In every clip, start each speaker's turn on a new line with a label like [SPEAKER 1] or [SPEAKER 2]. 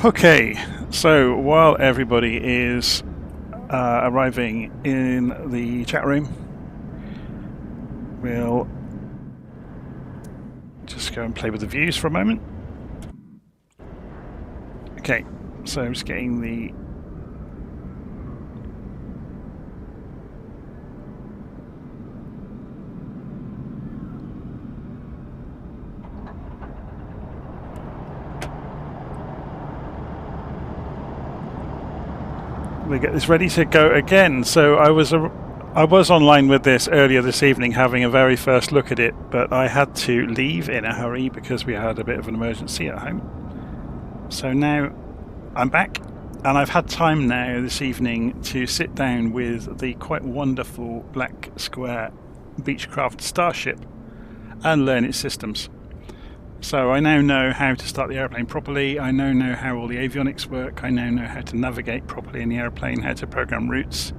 [SPEAKER 1] Okay, so while everybody is arriving in the chat room, we'll just go and play with the views for a moment. Okay, so I'm just getting the we get this ready to go again. So I was online with this earlier this evening, having a very first look at it, but I had to leave in a hurry because we had a bit of an emergency at home. So now I'm back, and I've had time now this evening to sit down with the quite wonderful Black Square Beechcraft Starship and learn its systems. So I now know how to start the airplane properly, I now know how all the avionics work, I now know how to navigate properly in the airplane, how to program routes.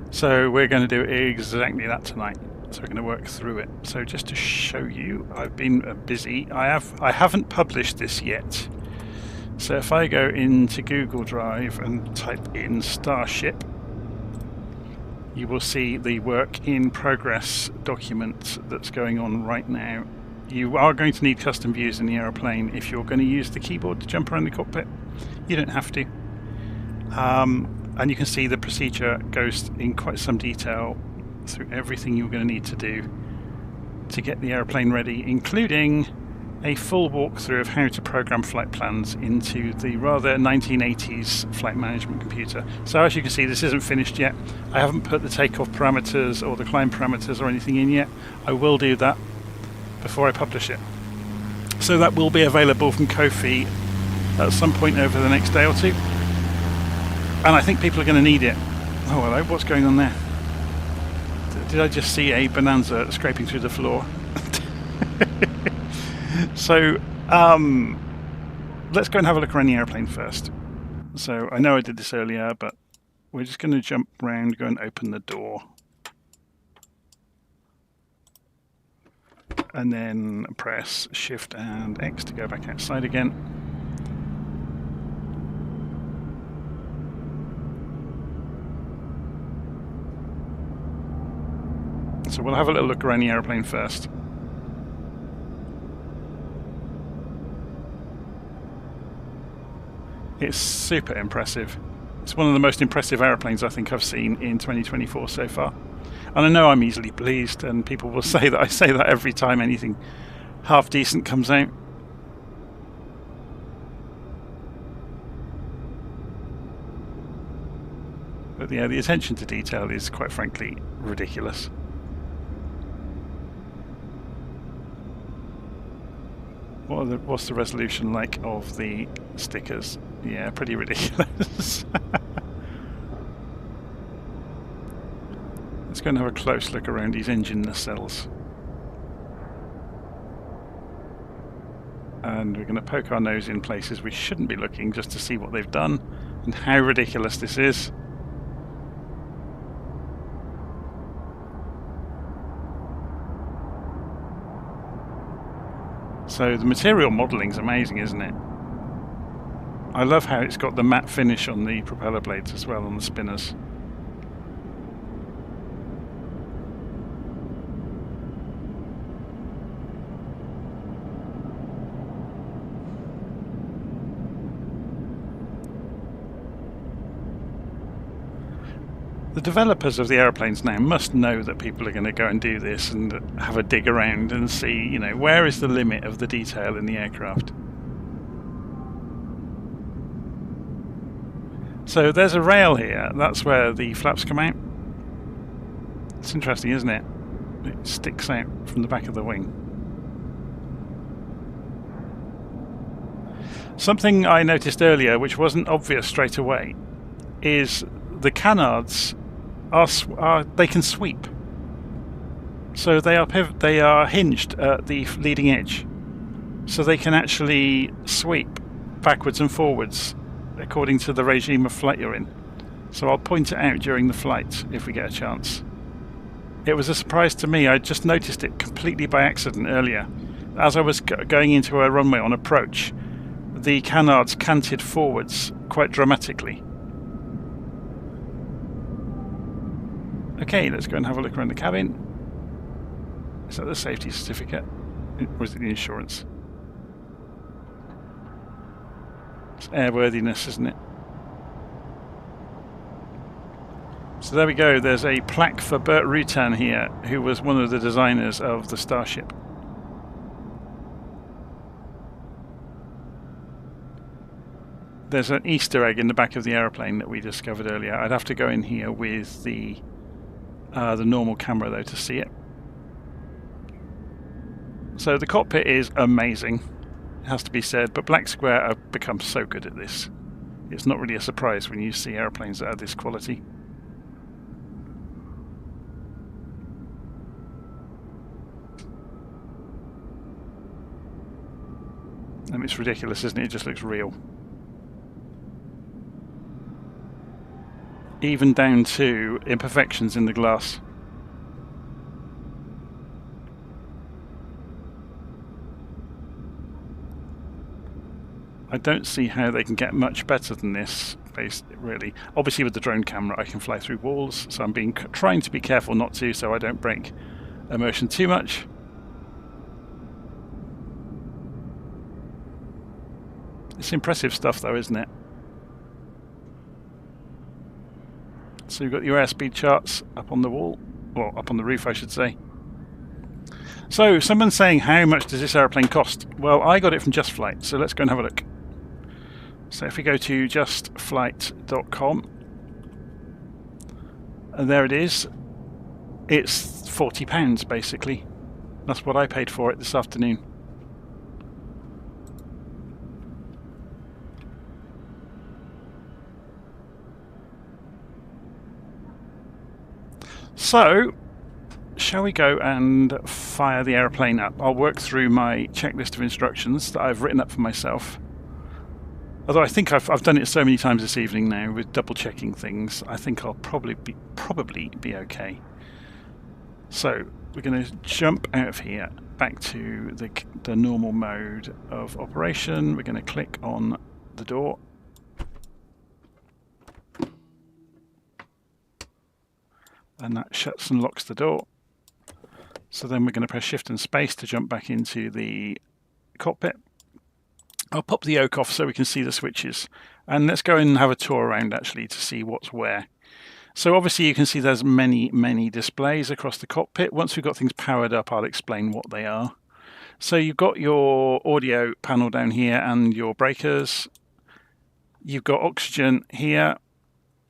[SPEAKER 1] So we're going to do exactly that tonight. So we're going to work through it. So just to show you, I've been busy. I haven't published this yet. So if I go into Google Drive and type in Starship, you will see the work in progress document that's going on right now. You are going to need custom views in the aeroplane if you're going to use the keyboard to jump around the cockpit. You don't have to. And you can see the procedure goes in quite some detail through everything you're going to need to do to get the aeroplane ready, including a full walkthrough of how to program flight plans into the rather 1980s flight management computer. So as you can see, this isn't finished yet. I haven't put the takeoff parameters or the climb parameters or anything in yet. I will do that before I publish it. So that will be available from Ko-fi at some point over the next day or two. And I think people are going to need it. Oh, hello, what's going on there? Did I just see a bonanza scraping through the floor? So, let's go and have a look around the airplane first. So, I know I did this earlier, but we're just going to jump around, go and open the door. And then press Shift and X to go back outside again. So we'll have a little look around the aeroplane first. It's super impressive. It's one of the most impressive aeroplanes I think I've seen in 2024 so far. And I know I'm easily pleased, and people will say that I say that every time anything half decent comes out. But yeah, the attention to detail is quite frankly ridiculous. What's the resolution like of the stickers? Yeah, pretty ridiculous. Let's go and have a close look around these engine nacelles. And we're going to poke our nose in places we shouldn't be looking just to see what they've done and how ridiculous this is. So the material modelling is amazing, isn't it? I love how it's got the matte finish on the propeller blades as well, on the spinners. The developers of the aeroplanes now must know that people are going to go and do this and have a dig around and see, you know, where is the limit of the detail in the aircraft. So there's a rail here, that's where the flaps come out. It's interesting, isn't it? It sticks out from the back of the wing. Something I noticed earlier, which wasn't obvious straight away, is the canards they can sweep. So they are hinged at the leading edge, so they can actually sweep backwards and forwards according to the regime of flight you're in. So I'll point it out during the flight if we get a chance. It was a surprise to me. I just noticed it completely by accident earlier. As I was going into a runway on approach, the canards canted forwards quite dramatically. Okay, let's go and have a look around the cabin. Is that the safety certificate? Or is it the insurance? It's airworthiness, isn't it? So there we go, there's a plaque for Burt Rutan here, who was one of the designers of the Starship. There's an Easter egg in the back of the aeroplane that we discovered earlier. I'd have to go in here with the normal camera though to see it. So the cockpit is amazing, it has to be said, but Black Square have become so good at this. It's not really a surprise when you see aeroplanes that are this quality. I mean, it's ridiculous, isn't it? It just looks real. Even down to imperfections in the glass. I don't see how they can get much better than this, really. Obviously with the drone camera I can fly through walls, so I'm trying to be careful not to, so I don't break immersion too much. It's impressive stuff though, isn't it? So you've got your airspeed charts up on the wall, well, up on the roof I should say. So someone's saying, how much does this aeroplane cost? Well, I got it from Just Flight, so let's go and have a look. So if we go to justflight.com, and there it is. It's £40 basically. That's what I paid for it this afternoon. So, shall we go and fire the aeroplane up? I'll work through my checklist of instructions that I've written up for myself. Although I think I've done it so many times this evening now with double checking things, I think I'll probably be okay. So we're going to jump out of here back to the normal mode of operation. We're going to click on the door. And that shuts and locks the door. So then we're going to press Shift and Space to jump back into the cockpit. I'll pop the yoke off so we can see the switches. And let's go and have a tour around actually to see what's where. So obviously you can see there's many displays across the cockpit. Once we've got things powered up, I'll explain what they are. So you've got your audio panel down here and your breakers. You've got oxygen here.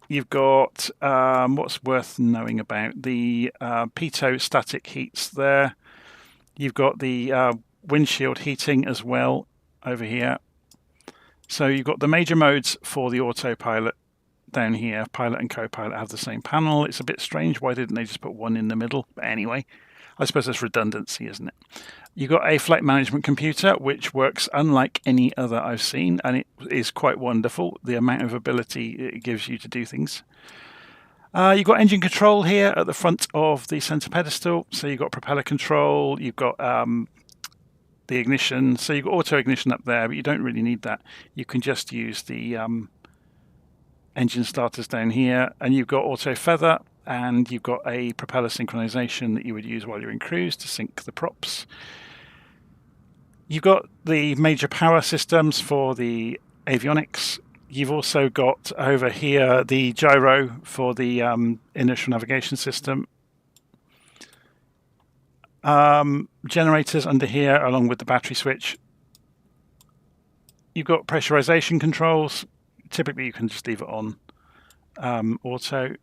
[SPEAKER 1] You've got what's worth knowing about the pitot static heats there. You've got the windshield heating as well over here. So you've got the major modes for the autopilot down here. Pilot and co-pilot have the same panel. It's a bit strange. Why didn't they just put one in the middle? But anyway, I suppose that's redundancy, isn't it? You've got a flight management computer, which works unlike any other I've seen, and it is quite wonderful, the amount of ability it gives you to do things. You've got engine control here at the front of the center pedestal. So you've got propeller control, you've got the ignition. So you've got auto ignition up there, but you don't really need that. You can just use the engine starters down here, and you've got auto feather, and you've got a propeller synchronization that you would use while you're in cruise to sync the props. You've got the major power systems for the avionics. You've also got over here the gyro for the inertial navigation system. Generators under here along with the battery switch. You've got pressurization controls. Typically you can just leave it on auto.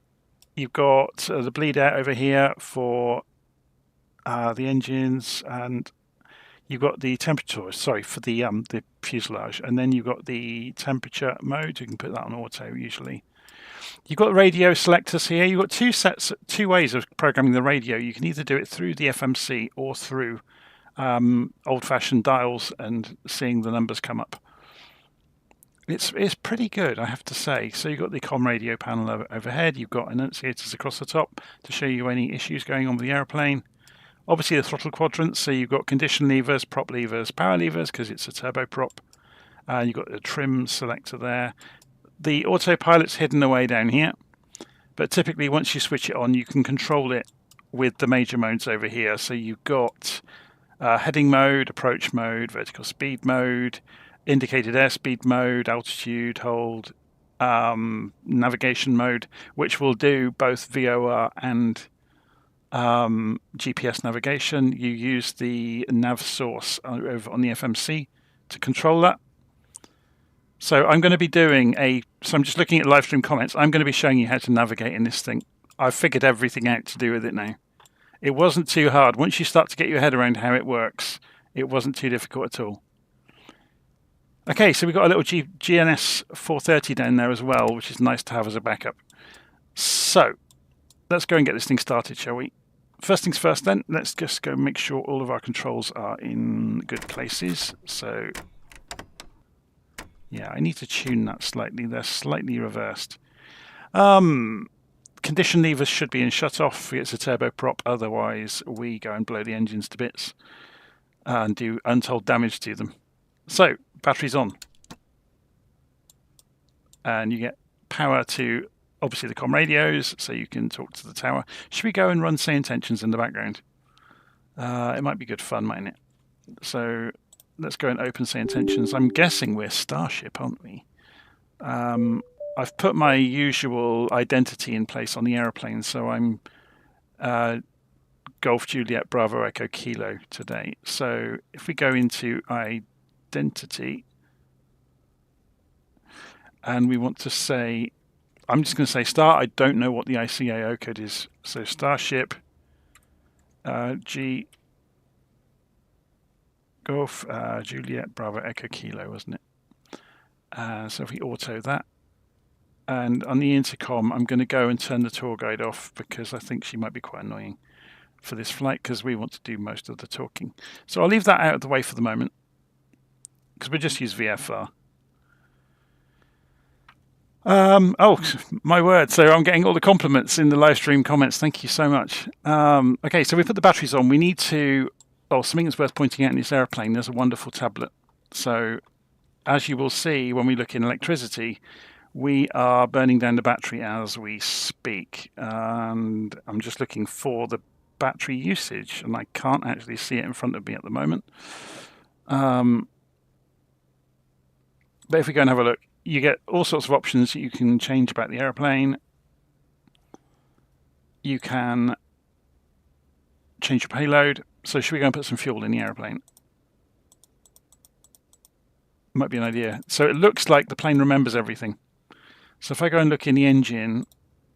[SPEAKER 1] You've got the bleed out over here for the engines, and you've got the temperature, sorry, for the fuselage, and then you've got the temperature mode. You can put that on auto usually. You've got radio selectors here. You've got two ways of programming the radio. You can either do it through the FMC or through old-fashioned dials and seeing the numbers come up. It's pretty good, I have to say. So you've got the comm radio panel overhead. You've got annunciators across the top to show you any issues going on with the aeroplane. Obviously the throttle quadrants, so you've got condition levers, prop levers, power levers, because it's a turboprop. You've got the trim selector there. The autopilot's hidden away down here, but typically once you switch it on, you can control it with the major modes over here. So you've got heading mode, approach mode, vertical speed mode, indicated airspeed mode, altitude hold, navigation mode, which will do both VOR and GPS navigation. You use the nav source over on the FMC to control that. So I'm going to be doing so I'm just looking at live stream comments. I'm going to be showing you how to navigate in this thing. I've figured everything out to do with it now. It wasn't too hard. Once you start to get your head around how it works, it wasn't too difficult at all. Okay, so we've got a little GNS 430 down there as well, which is nice to have as a backup. So let's go and get this thing started, shall we? First things first then, let's just go make sure all of our controls are in good places. So yeah, I need to tune that slightly. They're slightly reversed. Condition levers should be in shut-off. It's a turboprop, otherwise we go and blow the engines to bits and do untold damage to them. So, batteries on. And you get power to, obviously, the comm radios, so you can talk to the tower. Should we go and run say intentions in the background? It might be good fun, mightn't it? So, let's go and open say intentions. I'm guessing we're Starship, aren't we? I've put my usual identity in place on the aeroplane, so I'm Golf Juliet Bravo Echo Kilo today. So if we go into identity and we want to say, I'm just going to say start. I don't know what the ICAO code is. So Starship G Golf Juliet Bravo Echo Kilo, wasn't it? So if we auto that, and on the intercom, I'm going to go and turn the tour guide off because I think she might be quite annoying for this flight because we want to do most of the talking. So I'll leave that out of the way for the moment because we'll just use VFR. Oh, my word. So I'm getting all the compliments in the live stream comments. Thank you so much. Okay, so we put the batteries on. We need to... Oh, something that's worth pointing out in this airplane, there's a wonderful tablet. So as you will see when we look in electricity, we are burning down the battery as we speak. And I'm just looking for the battery usage, and I can't actually see it in front of me at the moment. But if we go and have a look, you get all sorts of options that you can change about the airplane. You can change your payload. So should we go and put some fuel in the airplane? Might be an idea. So it looks like the plane remembers everything. So if I go and look in the engine,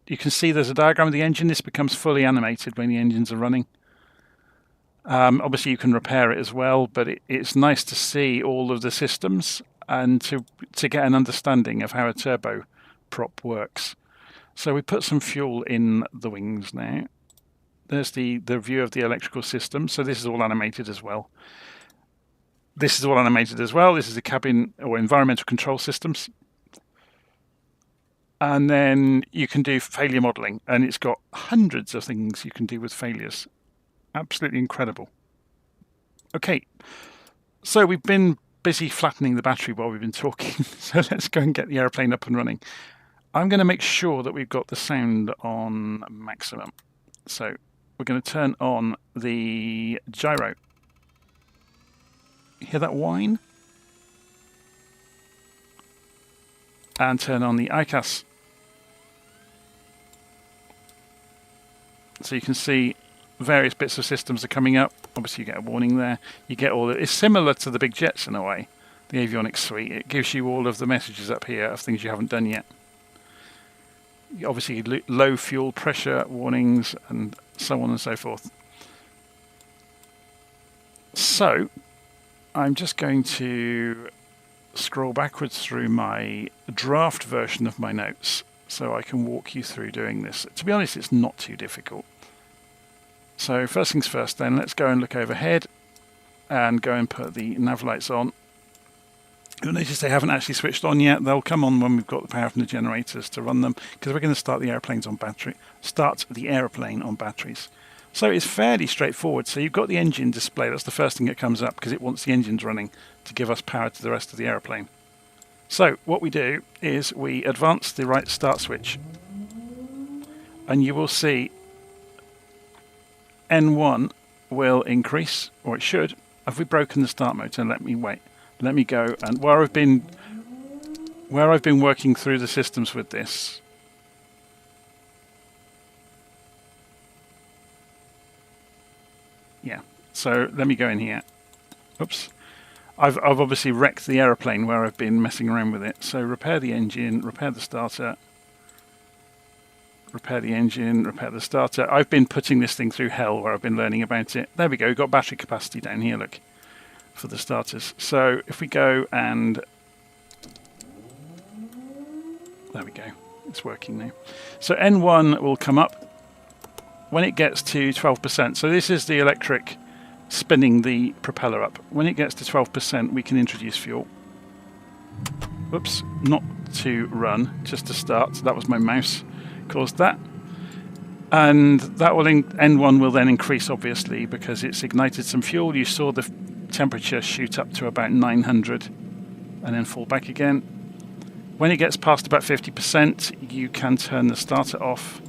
[SPEAKER 1] you can see there's a diagram of the engine. This becomes fully animated when the engines are running. Obviously you can repair it as well, but it's nice to see all of the systems and to get an understanding of how a turboprop works. So we put some fuel in the wings now. There's the view of the electrical system. So this is all animated as well. This is all animated as well. This is the cabin or environmental control systems. And then you can do failure modeling, and it's got hundreds of things you can do with failures. Absolutely incredible. Okay, so we've been busy flattening the battery while we've been talking. So let's go and get the airplane up and running. I'm going to make sure that we've got the sound on maximum. So we're going to turn on the gyro. Hear that whine? And turn on the ICAS. So you can see various bits of systems are coming up. Obviously you get a warning there. You get all it's similar to the big jets in a way, the avionics suite. It gives you all of the messages up here of things you haven't done yet. Obviously low fuel pressure warnings and so on and so forth. So I'm just going to scroll backwards through my draft version of my notes so I can walk you through doing this. To be honest, it's not too difficult. So first things first then, let's go and look overhead and go and put the nav lights on. You'll notice they haven't actually switched on yet. They'll come on when we've got the power from the generators to run them because we're going to start the airplane on batteries. So it's fairly straightforward. So you've got the engine display. That's the first thing that comes up because it wants the engines running to give us power to the rest of the airplane. So what we do is we advance the right start switch, and you will see N1 will increase, or it should. Have we broken the start motor? Let me wait. Let me go, and where I've been working through the systems with this. Yeah. So let me go in here. Oops. I've obviously wrecked the aeroplane where I've been messing around with it. So repair the engine, repair the starter, repair the engine, repair the starter. I've been putting this thing through hell where I've been learning about it. There we go, we've got battery capacity down here, look, for the starters. So if we go and... there we go, it's working now. So N1 will come up when it gets to 12%. So this is the electric spinning the propeller up. When it gets to 12%, we can introduce fuel. Whoops, not to run, just to start. That was my mouse caused that. And that will N1 will then increase, obviously, because it's ignited some fuel. You saw the temperature shoot up to about 900 and then fall back again. When it gets past about 50%, you can turn the starter off.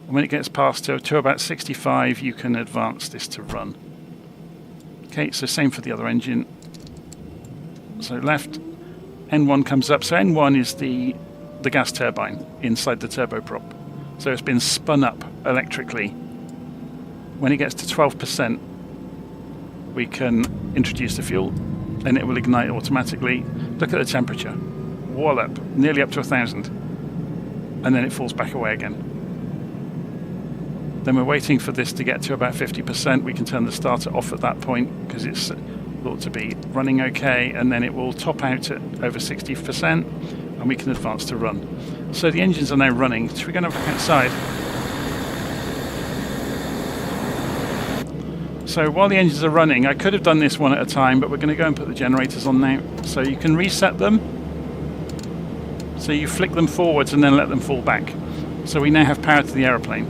[SPEAKER 1] And when it gets past to about 65, you can advance this to run. Okay, so same for the other engine. So left, N1 comes up. So N1 is the gas turbine inside the turboprop. So it's been spun up electrically. When it gets to 12%, we can introduce the fuel, and it will ignite automatically. Look at the temperature. Wallop, nearly up to 1,000. And then it falls back away again. Then we're waiting for this to get to about 50%. We can turn the starter off at that point because it's thought to be running okay, and then it will top out at over 60%, and we can advance to run. So the engines are now running. Should we go back outside? So while the engines are running, I could have done this one at a time, but we're going to go and put the generators on now. So you can reset them. So you flick them forwards and then let them fall back. So we now have power to the aeroplane.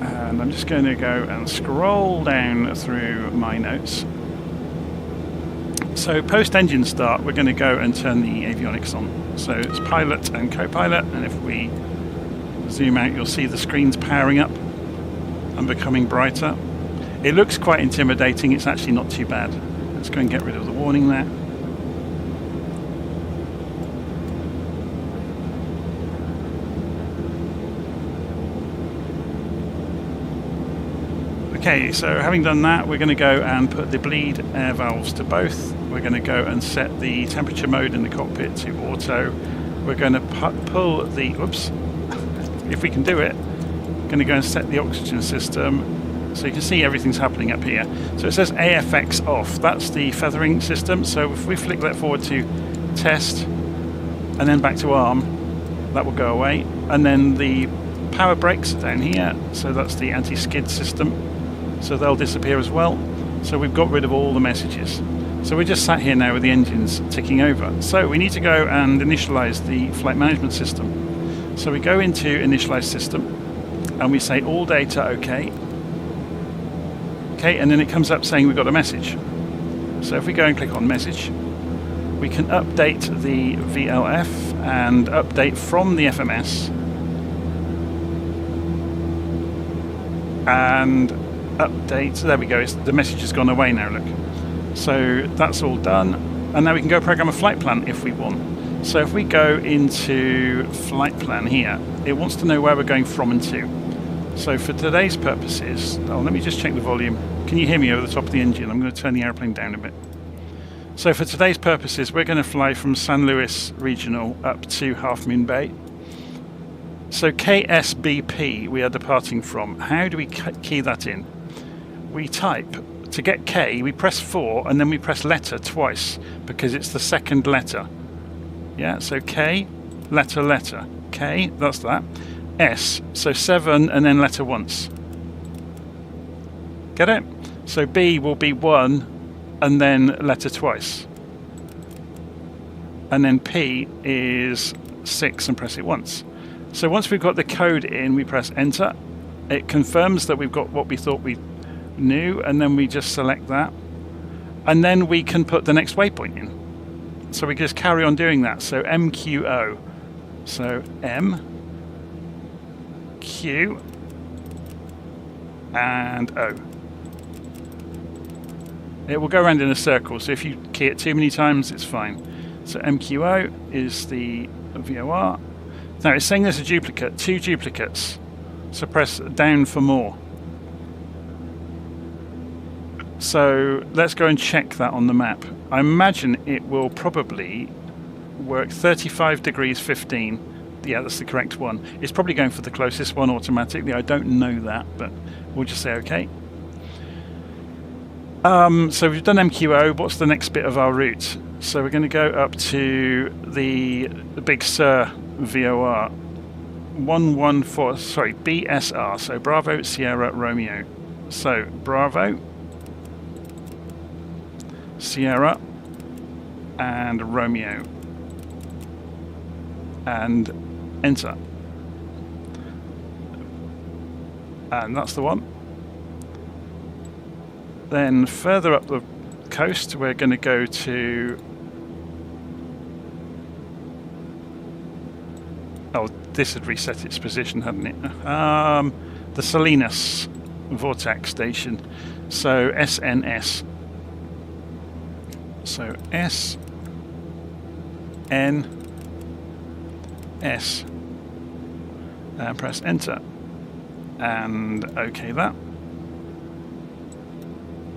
[SPEAKER 1] And I'm just going to go and scroll down through my notes. So post-engine start, we're going to go and turn the avionics on. So it's pilot and co-pilot, and if we zoom out, you'll see the screens powering up and becoming brighter. It looks quite intimidating. It's actually not too bad. Let's go and get rid of the warning there. Okay, so having done that, we're going to go and put the bleed air valves to both. We're going to go and set the temperature mode in the cockpit to auto. We're going to pull the, oops, if we can do it, going to go and set the oxygen system. So you can see everything's happening up here. So it says AFX off. That's the feathering system. So if we flick that forward to test and then back to arm, that will go away. And then the power brakes are down here. So that's the anti-skid system. So they'll disappear as well. So we've got rid of all the messages. So we're just sat here now with the engines ticking over. So we need to go and initialize the flight management system. So we go into initialize system and we say all data okay. Okay, and then it comes up saying we've got a message. So if we go and click on message, we can update the VLF and update from the FMS. And update, so there we go, the message has gone away now, look. So that's all done, and now we can go program a flight plan if we want. So if we go into flight plan here, it wants to know where we're going from and to. So for today's purposes, let me just check the volume. Can you hear me over the top of the engine? I'm going to turn the airplane down a bit. So for today's purposes, we're going to fly from San Luis Regional up to Half Moon Bay. So KSBP we are departing from. How do we key that in? We type, to get K, we press 4 and then we press letter twice because it's the second letter. Yeah, so K, letter, K, that's that. S, so 7 and then letter once. Get it? So B will be 1 and then letter twice. And then P is 6 and press it once. So once we've got the code in, we press enter. It confirms that we've got what we thought we knew, and then we just select that. and then we can put the next waypoint in. So we just carry on doing that. So MQO. So M, Q, and O. It will go around in a circle, so if you key it too many times, it's fine. So MQO is the VOR. Now it's saying there's a duplicate, 2 duplicates. So press down for more. So let's go and check that on the map. I imagine it will probably work 35 degrees 15. Yeah, that's the correct one. It's probably going for the closest one automatically. I don't know that, but we'll just say okay. So we've done MQO. What's the next bit of our route? So we're going to go up to the Big Sur VOR. 114, sorry, BSR. So Bravo, Sierra, Romeo. So Bravo, Sierra, and Romeo. And enter. And that's the one. Then further up the coast, we're going to go to... Oh, this had reset its position, hadn't it? The Salinas Vortex Station. So SNS. So S, N, S. And press enter. And OK that.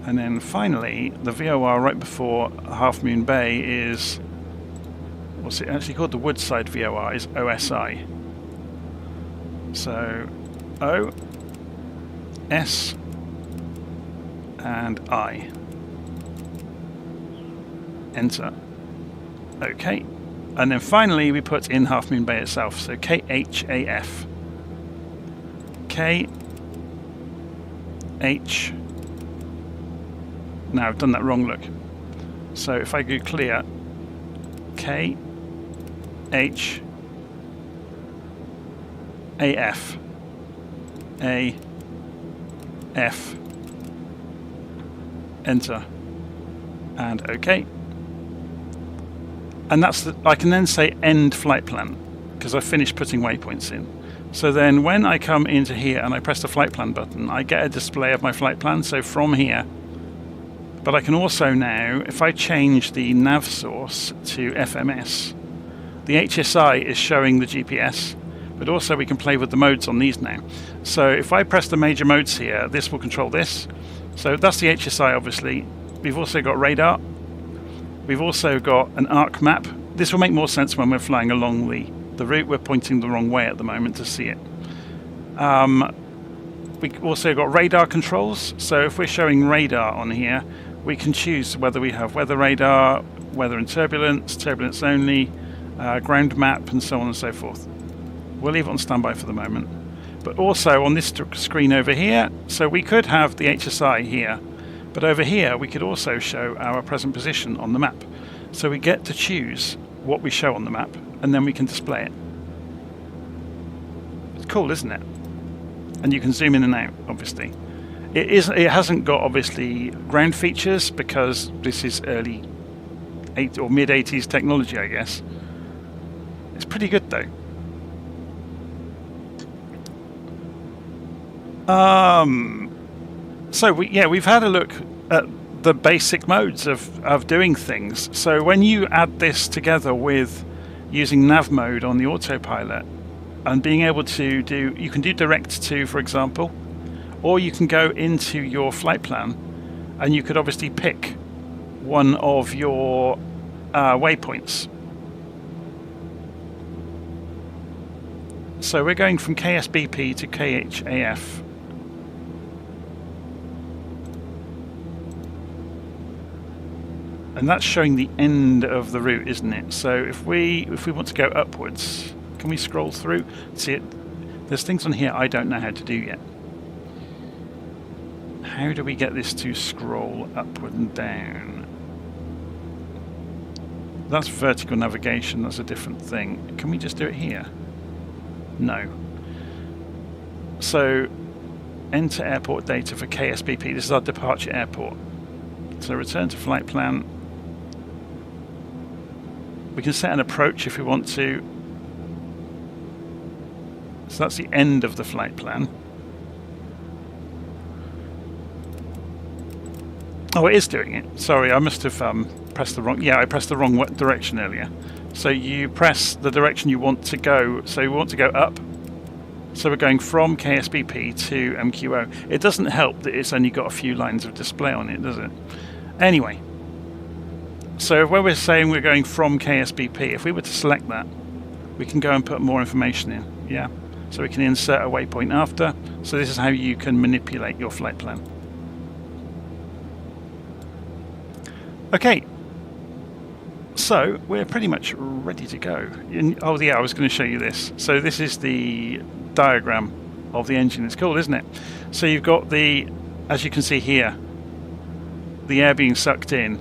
[SPEAKER 1] And then finally, the VOR right before Half Moon Bay is, what's it actually called? The Woodside VOR is OSI. So O, S, and I. Enter. OK. And then finally, we put in Half Moon Bay itself. So KHAF. K, H. Now I've done that wrong, look. So if I go clear, K, H, A, F, A, F, enter, and OK. And that's I can then say end flight plan, because I've finished putting waypoints in. So then when I come into here and I press the flight plan button, I get a display of my flight plan, so from here. But I can also now, if I change the nav source to FMS, the HSI is showing the GPS, but also we can play with the modes on these now. So if I press the major modes here, this will control this. So that's the HSI, obviously. We've also got radar. We've also got an arc map. This will make more sense when we're flying along the route. We're pointing the wrong way at the moment to see it. We also got radar controls. So if we're showing radar on here, we can choose whether we have weather radar, weather and turbulence, turbulence only, ground map, and so on and so forth. We'll leave it on standby for the moment. But also on this screen over here, so we could have the HSI here, but over here we could also show our present position on the map. So we get to choose what we show on the map, and then we can display it. It's cool, isn't it? And you can zoom in and out, obviously. It hasn't got, obviously, ground features, because this is early or mid-80s technology, I guess. It's pretty good, though. So we've had a look at the basic modes of doing things. So when you add this together with using nav mode on the autopilot and being able to do, you can do direct to, for example, or you can go into your flight plan and you could obviously pick one of your waypoints. So we're going from KSBP to KHAF. And that's showing the end of the route, isn't it? So if we want to go upwards, can we scroll through? See it? There's things on here I don't know how to do yet. How do we get this to scroll upward and down? That's vertical navigation, that's a different thing. Can we just do it here? No. So enter airport data for KSBP. This is our departure airport. So return to flight plan. We can set an approach if we want to. So that's the end of the flight plan. Oh, it is doing it. Sorry, I must have pressed the wrong... Yeah, I pressed the wrong direction earlier. So you press the direction you want to go. So we want to go up. So we're going from KSBP to MQO. It doesn't help that it's only got a few lines of display on it, does it? Anyway. So where we're saying we're going from KSBP, if we were to select that, we can go and put more information in. Yeah. So we can insert a waypoint after. So this is how you can manipulate your flight plan. Okay, so we're pretty much ready to go. Oh yeah, I was going to show you this. So this is the diagram of the engine. It's cool, isn't it? So you've got the, as you can see here, the air being sucked in,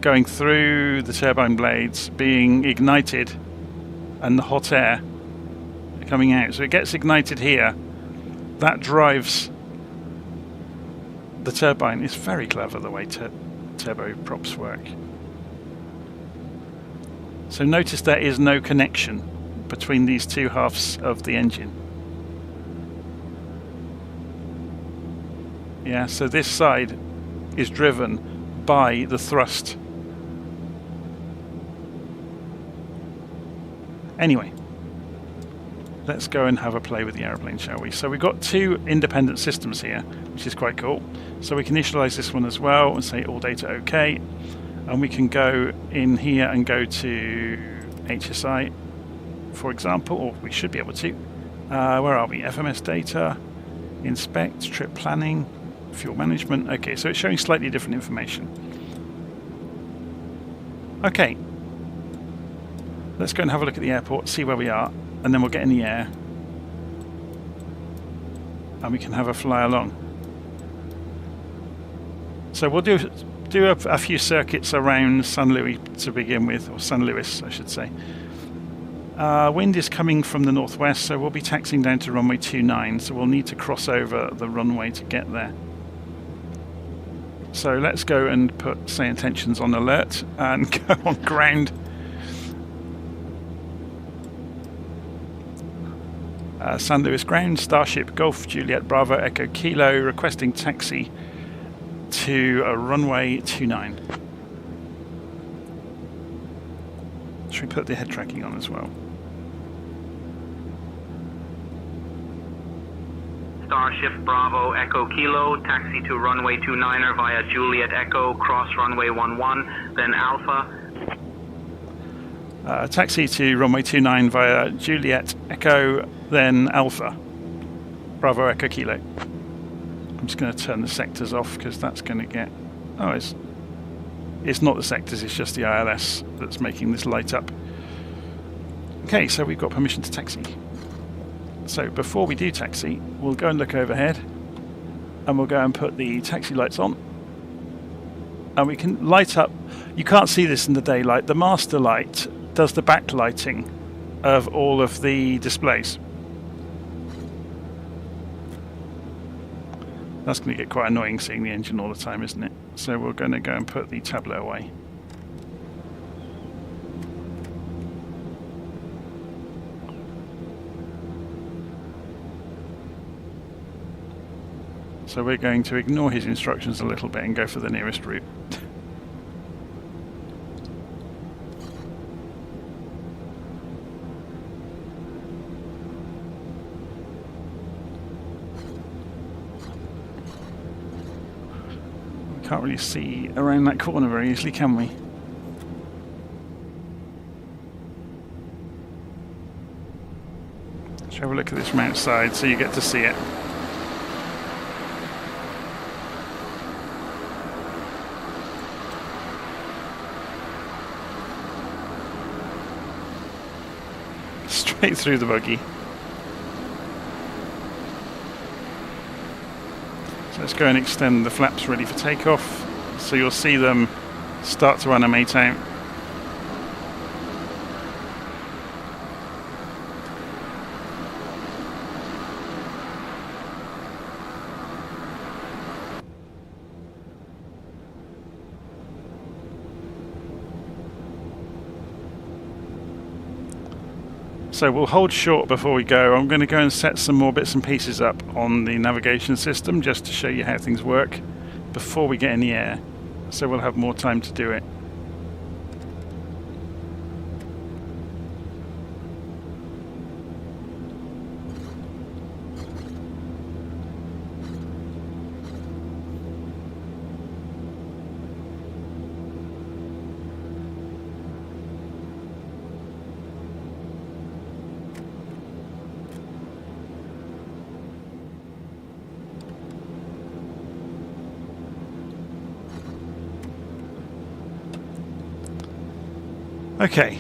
[SPEAKER 1] going through the turbine blades, being ignited, and the hot air coming out. So it gets ignited here. That drives the turbine. Is very clever the way turboprops work. So notice there is no connection between these two halves of the engine. Yeah, so this side is driven by the thrust. Anyway, let's go and have a play with the aeroplane, shall we? So we've got two independent systems here, which is quite cool. So we can initialize this one as well and say all data OK. And we can go in here and go to HSI, for example, or we should be able to. Where are we? FMS data, inspect, trip planning, fuel management. Okay, so it's showing slightly different information. Okay. Let's go and have a look at the airport, see where we are, and then we'll get in the air and we can have a fly along. So we'll do a few circuits around San Luis to begin with, or San Luis I should say. Wind is coming from the northwest, so we'll be taxiing down to runway 29, so we'll need to cross over the runway to get there. So let's go and put say intentions on alert and go on ground. San Luis ground, Starship Golf Juliet Bravo Echo Kilo, requesting taxi to runway 29. Should we put the head tracking on as well?
[SPEAKER 2] Starship Bravo Echo Kilo, taxi to runway 29er via Juliet Echo, cross runway 11, then Alpha.
[SPEAKER 1] Taxi to runway 29 via Juliet Echo, then Alpha. Bravo Echo Kilo. I'm just going to turn the sectors off because that's going to get... Oh, it's not the sectors, it's just the ILS that's making this light up. Okay, so we've got permission to taxi. So before we do taxi, we'll go and look overhead and we'll go and put the taxi lights on. And we can light up... You can't see this in the daylight. The master light does the backlighting of all of the displays. That's going to get quite annoying seeing the engine all the time, isn't it? So we're going to go and put the tablet away. So we're going to ignore his instructions a little bit and go for the nearest route. Can't really see around that corner very easily, can we? Let's have a look at this from outside so you get to see it. Straight through the buggy. So let's go and extend the flaps ready for takeoff. So you'll see them start to animate out. So we'll hold short before we go. I'm going to go and set some more bits and pieces up on the navigation system just to show you how things work before we get in the air. So we'll have more time to do it. Okay,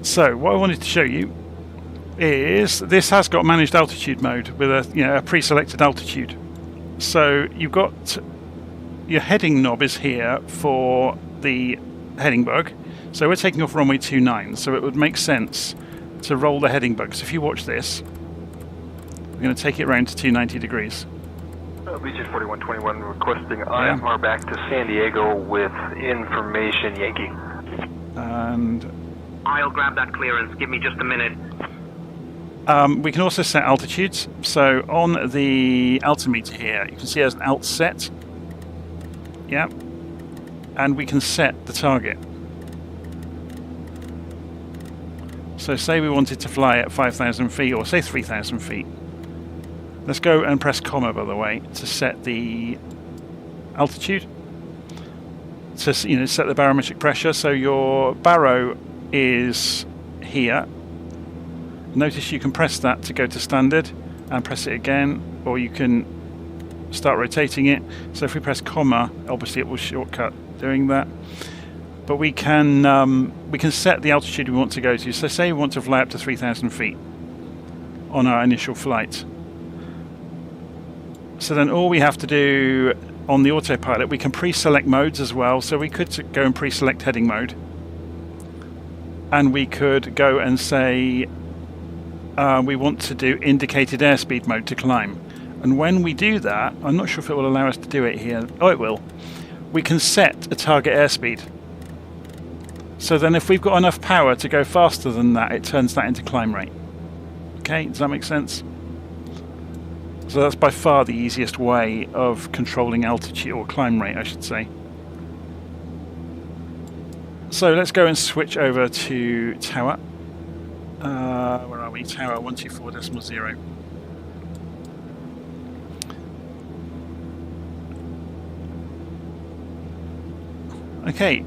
[SPEAKER 1] so what I wanted to show you is this has got managed altitude mode with a pre-selected altitude. So you've got your heading knob is here for the heading bug. So we're taking off runway 29, so it would make sense to roll the heading bug. So if you watch this, we're going to take it around to 290 degrees.
[SPEAKER 3] Beaches 4121 requesting IFR back to San Diego with information, Yankee.
[SPEAKER 1] And
[SPEAKER 2] I'll grab that clearance. Give me just a minute.
[SPEAKER 1] we can also set altitudes. So on the altimeter here, you can see there's an alt set. Yeah. And we can set the target. So say we wanted to fly at 5,000 feet, or say 3,000 feet. Let's go and press comma, by the way, to set the altitude. To set the barometric pressure. So your baro is here. Notice you can press that to go to standard, and press it again, or you can start rotating it. So if we press comma, obviously it will shortcut doing that. But we can set the altitude we want to go to. So say we want to fly up to 3,000 feet on our initial flight. So then all we have to do on the autopilot, we can pre-select modes as well. So we could go and pre-select heading mode. And we could go and say we want to do indicated airspeed mode to climb. And when we do that, I'm not sure if it will allow us to do it here. Oh, it will. We can set a target airspeed. So then if we've got enough power to go faster than that, it turns that into climb rate. Okay, does that make sense? So that's by far the easiest way of controlling altitude, or climb rate, I should say. So let's go and switch over to tower. Where are we? Tower 124.0. Okay.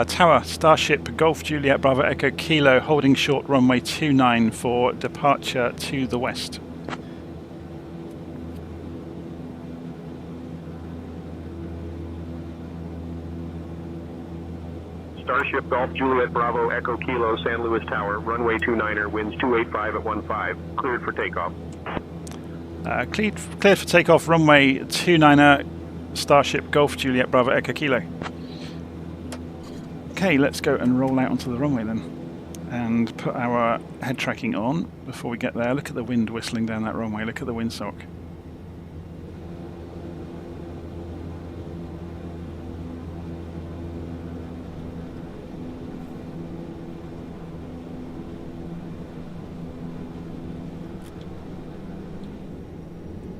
[SPEAKER 1] Tower, Starship, Golf Juliet, Bravo Echo Kilo, holding short runway 29 for departure to the west.
[SPEAKER 3] Starship, Golf Juliet, Bravo Echo Kilo, San Luis Tower, runway 29er, winds 285 at 15, cleared for takeoff.
[SPEAKER 1] Cleared for takeoff, runway 29er, Starship, Golf Juliet, Bravo Echo Kilo. Okay, let's go and roll out onto the runway then, and put our head tracking on before we get there. Look at the wind whistling down that runway, look at the windsock.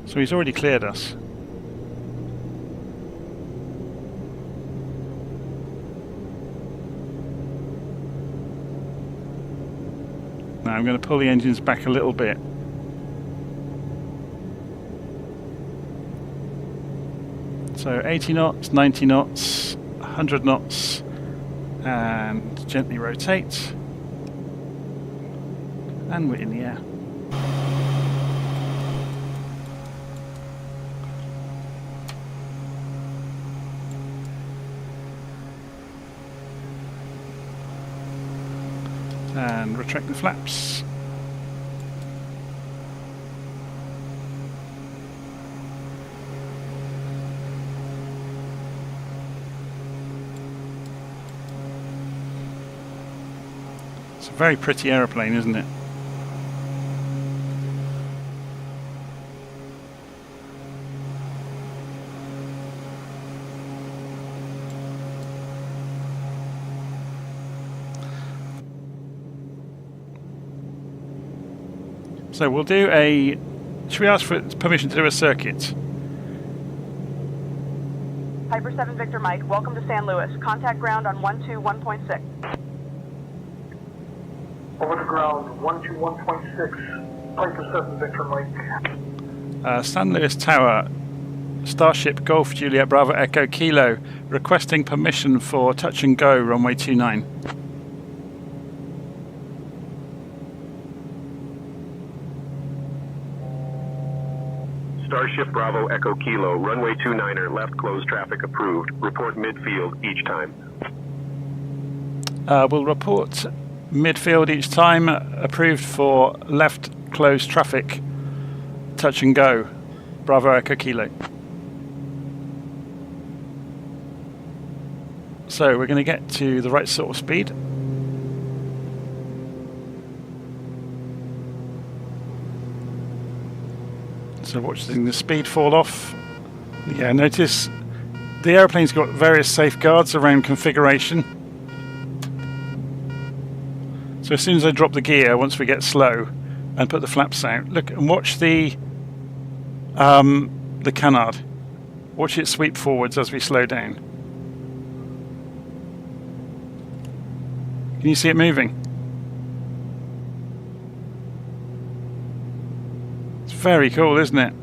[SPEAKER 1] So he's already cleared us. Now I'm going to pull the engines back a little bit. So 80 knots, 90 knots, 100 knots, and gently rotate. And we're in the air. And retract the flaps. It's a very pretty aeroplane, isn't it? So we'll do a... Should we ask for permission to do a circuit?
[SPEAKER 4] Piper 7 Victor Mike, welcome to San Luis. Contact ground on 121.6.
[SPEAKER 5] Over to ground, 121.6, Piper 7 Victor Mike.
[SPEAKER 1] San Luis Tower, Starship Golf Juliet Bravo Echo Kilo, requesting permission for touch and go, runway 29.
[SPEAKER 3] Starship Bravo Echo Kilo, runway 29er, left closed traffic approved. Report midfield each time.
[SPEAKER 1] We'll report midfield each time, approved for left closed traffic, touch and go, Bravo Echo Kilo. So we're going to get to the right sort of speed. So watching the speed fall off. Yeah, notice the airplane's got various safeguards around configuration. So as soon as I drop the gear, once we get slow, and put the flaps out, look and watch the canard. Watch it sweep forwards as we slow down. Can you see it moving? It's very cool, isn't it?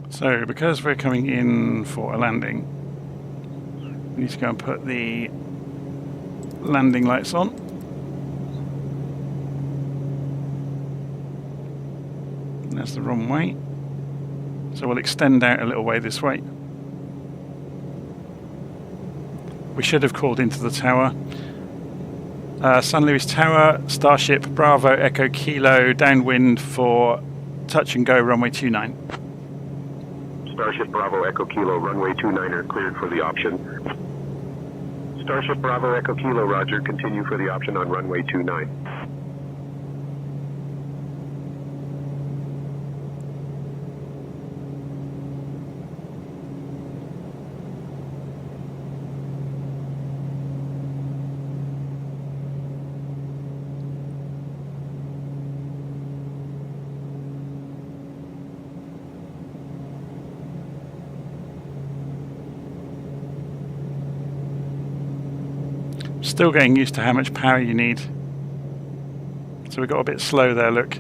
[SPEAKER 1] So, because we're coming in for a landing, we need to go and put the landing lights on. And there's the runway. So we'll extend out a little way this way. We should have called into the tower. San Luis Tower, Starship Bravo Echo Kilo, downwind for touch and go, runway 29.
[SPEAKER 3] Starship Bravo Echo Kilo, runway 29er, cleared for the option. Starship Bravo Echo Kilo, roger, continue for the option on runway 29.
[SPEAKER 1] Still getting used to how much power you need. So we got a bit slow there, look.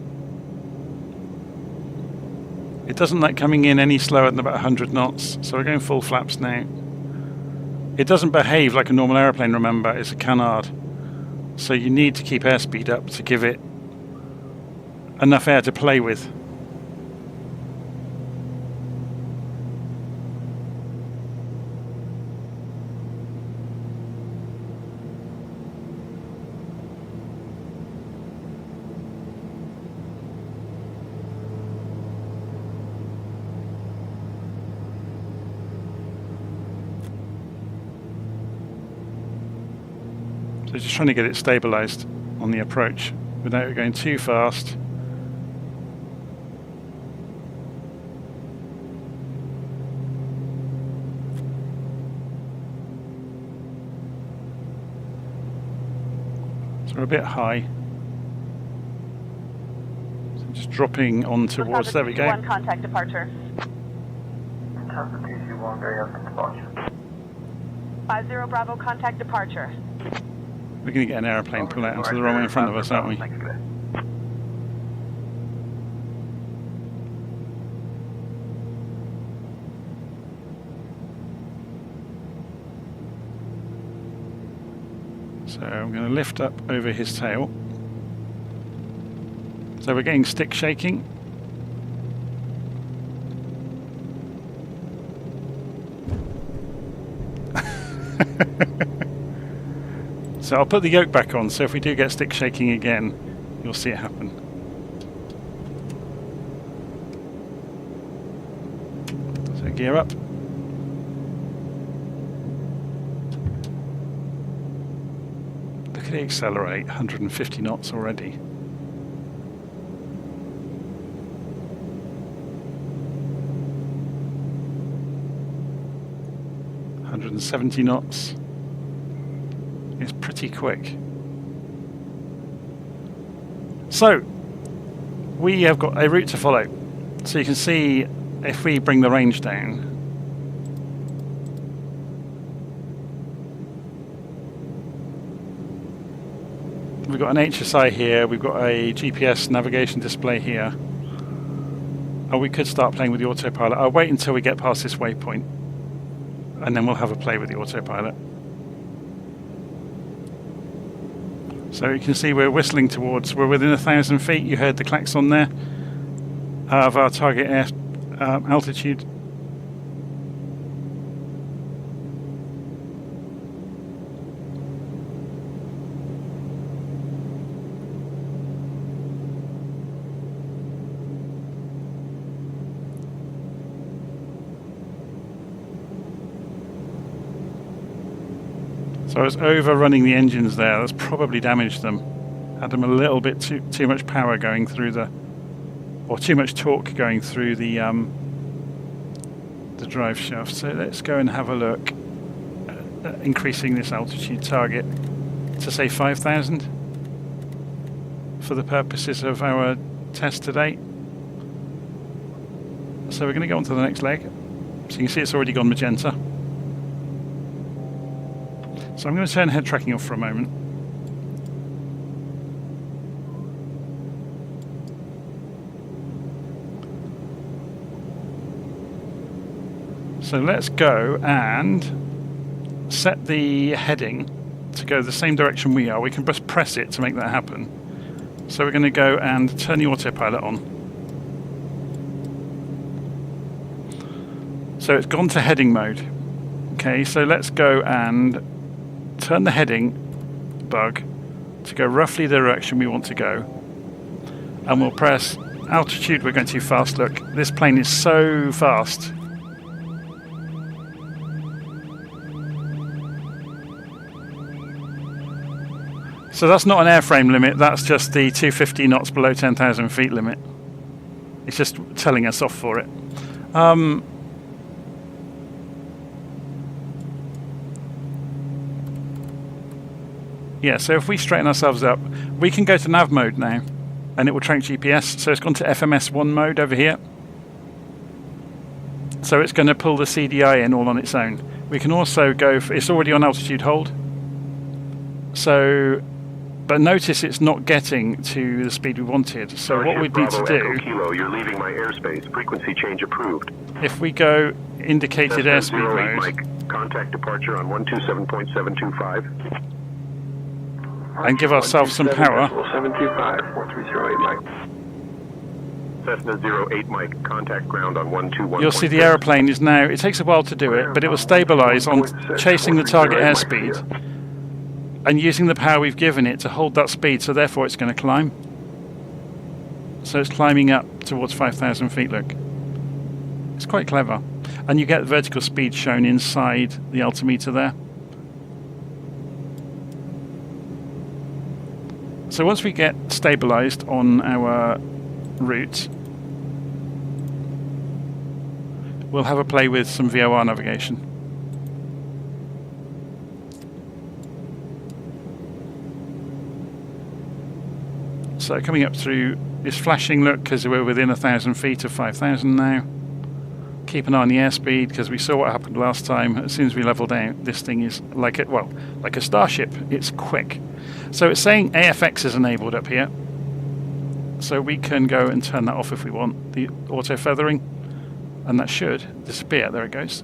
[SPEAKER 1] It doesn't like coming in any slower than about 100 knots, so we're going full flaps now. It doesn't behave like a normal aeroplane, remember, it's a canard. So you need to keep airspeed up to give it enough air to play with. So just trying to get it stabilized on the approach without it going too fast. So we're a bit high. So just dropping on towards, there we go.
[SPEAKER 4] One contact departure.
[SPEAKER 5] Delta PC-1, very out departure.
[SPEAKER 4] 50 Bravo, contact departure.
[SPEAKER 1] We're going to get an aeroplane pull out onto the runway in front of us, aren't we? So I'm going to lift up over his tail. So we're getting stick shaking. So I'll put the yoke back on, so if we do get stick shaking again, you'll see it happen. So Gear up. Look at it accelerate, 150 knots already. .170 knots. It's pretty quick. So, we have got a route to follow. So you can see if we bring the range down, we've got an HSI here, we've got a GPS navigation display here. Oh, we could start playing with the autopilot. I'll wait until we get past this waypoint and then we'll have a play with the autopilot. So you can see we're whistling towards, we're within 1,000 feet, you heard the klaxon there, of our target air altitude. So I was overrunning the engines there. That's probably damaged them. Had them a little bit too much power going through the, or too much torque going through the drive shaft. So let's go and have a look at increasing this altitude target to say 5,000 for the purposes of our test today. So we're going to go on to the next leg. So you can see it's already gone magenta. So I'm going to turn head tracking off for a moment. So let's go and set the heading to go the same direction we are. We can just press it to make that happen. So we're going to go and turn the autopilot on. So it's gone to heading mode. Okay, so let's go and turn the heading bug to go roughly the direction we want to go, and we'll press altitude. We're going too fast. Look, this plane is so fast. So that's not an airframe limit, that's just the 250 knots below 10,000 feet limit. It's just telling us off for it. Yeah, so if we straighten ourselves up, we can go to nav mode now, and it will track GPS. So it's gone to FMS1 mode over here. So it's going to pull the CDI in all on its own. We can also go for, it's already on altitude hold. So, but notice it's not getting to the speed we wanted. So
[SPEAKER 3] Starship
[SPEAKER 2] what we'd need to
[SPEAKER 3] Bravo
[SPEAKER 2] do,
[SPEAKER 3] Echo Kilo, you're leaving my airspace. Frequency change approved.
[SPEAKER 2] if we go indicated
[SPEAKER 3] Cessna
[SPEAKER 2] airspeed
[SPEAKER 3] 08
[SPEAKER 2] mode,
[SPEAKER 3] Mike, contact departure on 127.725.
[SPEAKER 2] and give ourselves some power,
[SPEAKER 3] 725, 4308 Mike. Cessna 08 Mike, contact ground on 121.
[SPEAKER 2] you'll see the aeroplane is now, it takes a while to do it, but it will stabilise on chasing the target airspeed and using the power we've given it to hold that speed, so therefore it's going to climb. So it's climbing up towards 5,000 feet, look. It's quite clever. And you get vertical speed shown inside the altimeter there. So once we get stabilised on our route, we'll have a play with some VOR navigation. So coming up through, it's flashing, look, because we're within 1,000 feet of 5,000 now. Keep an eye on the airspeed, because we saw what happened last time. As soon as we leveled out, this thing is like it, well, like a Starship. It's quick. So it's saying AFX is enabled up here. So we can go and turn that off if we want, the auto feathering, and that should disappear. There it goes.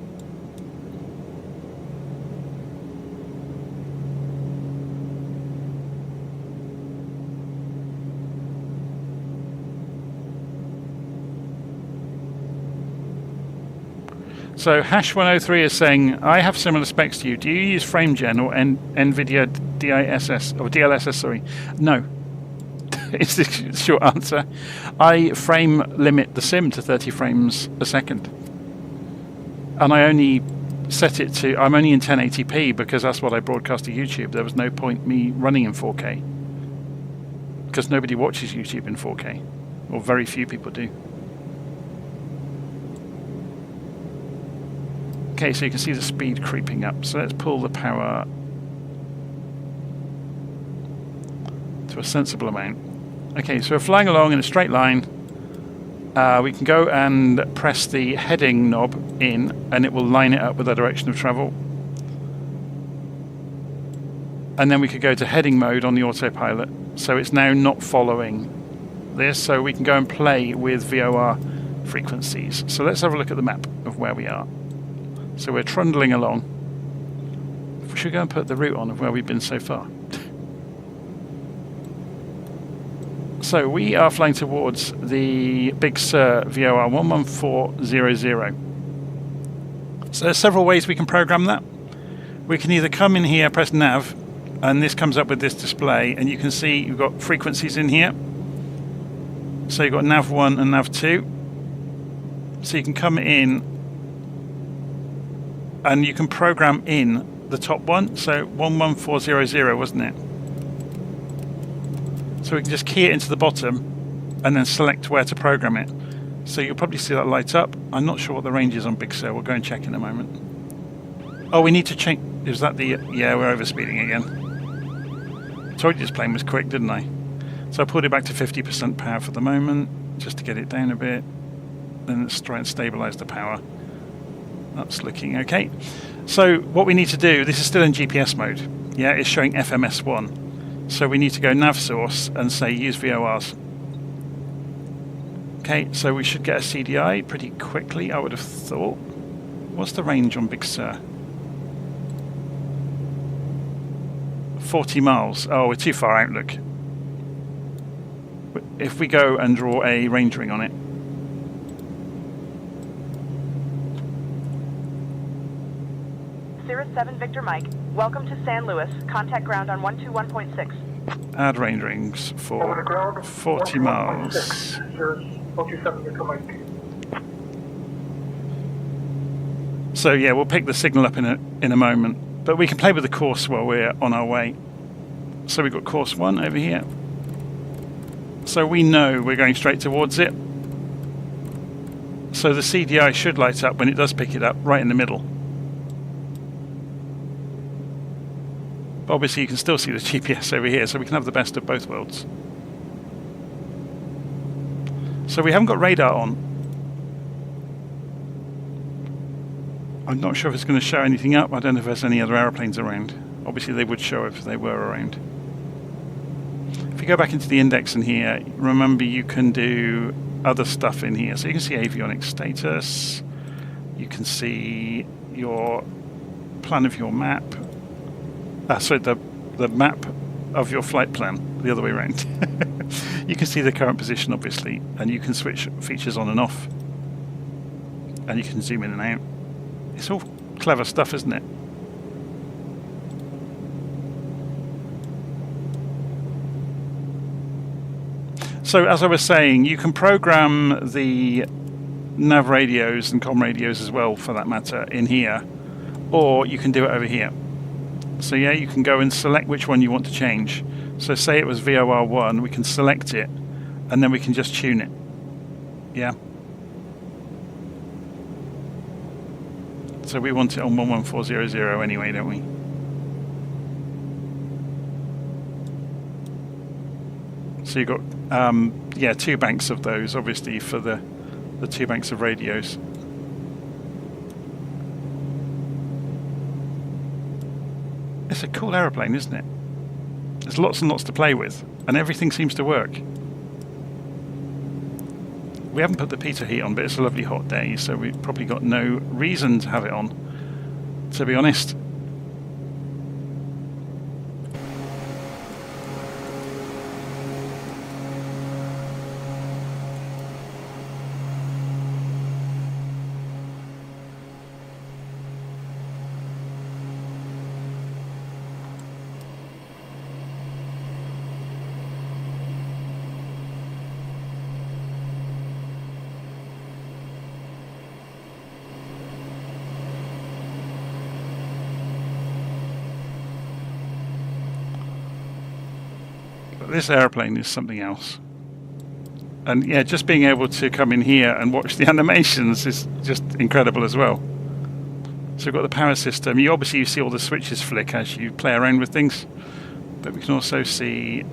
[SPEAKER 2] So hash 103 is saying, I have similar specs to you. Do you use FrameGen or NVIDIA DISS or DLSS? Sorry, no. It's the short answer. I frame limit the sim to 30 frames a second. And I only set it to, I'm only in 1080p because that's what I broadcast to YouTube. There was no point me running in 4K because nobody watches YouTube in 4K, or very few people do. Okay, so you can see the speed creeping up. So let's pull the power to a sensible amount. Okay, so we're flying along in a straight line. We can go and press the heading knob in, and it will line it up with the direction of travel. And then we could go to heading mode on the autopilot. So it's now not following this, so we can go and play with VOR frequencies. So let's have a look at the map of where we are. So we're trundling along. We should go and put the route on of where we've been so far. So we are flying towards the Big Sur VOR 11400. So there's several ways we can program that. We can either come in here, press nav, and this comes up with this display, and you can see you've got frequencies in here. So you've got nav 1 and nav 2. So you can come in and you can program in the top one. So 11400, wasn't it? So we can just key it into the bottom and then select where to program it. So you'll probably see that light up. I'm not sure what the range is on Big Sur. We'll go and check in a moment. Oh, we need to change. Is that the... Yeah, we're overspeeding again. I told you this plane was quick, didn't I? So I pulled it back to 50% power for the moment, just to get it down a bit. Then let's try and stabilize the power. That's looking okay. So what we need to do, this is still in GPS mode. Yeah, it's showing FMS1. So we need to go nav source and say use VORs. Okay, so we should get a CDI pretty quickly, I would have thought. What's the range on Big Sur? 40 miles. Oh, we're too far out, look. If we go and draw a range ring on it.
[SPEAKER 4] Cirrus 7 Victor Mike, welcome to San Luis. Contact ground on 121.6.
[SPEAKER 2] Add range rings for 40 miles.
[SPEAKER 5] Cirrus 027 Victor Mike.
[SPEAKER 2] So yeah, we'll pick the signal up in a moment, but we can play with the course while we're on our way. So we've got course 1 over here. So we know we're going straight towards it. So the CDI should light up when it does pick it up, right in the middle. But obviously you can still see the GPS over here, so we can have the best of both worlds. So we haven't got radar on. I'm not sure if it's going to show anything up. I don't know if there's any other aeroplanes around. Obviously they would show if they were around. If you go back into the index in here, remember you can do other stuff in here. So you can see avionics status. You can see your plan of your map. So the map of your flight plan, the other way around. You can see the current position, obviously, and you can switch features on and off. And you can zoom in and out. It's all clever stuff, isn't it? So as I was saying, you can program the nav radios and com radios as well, for that matter, in here, or you can do it over here. So yeah, you can go and select which one you want to change. So say it was VOR1, we can select it, and then we can just tune it. Yeah. So we want it on 11400 anyway, don't we? So you've got, yeah, 2 banks of those, obviously, for the 2 banks of radios. It's a cool aeroplane, isn't it? There's lots and lots to play with, and everything seems to work. We haven't put the pitot heat on, but it's a lovely hot day, so we've probably got no reason to have it on, to be honest. this airplane is something else. And yeah, just being able to come in here and watch the animations is just incredible as well. So we've got the power system. You see all the switches flick as you play around with things. But we can also see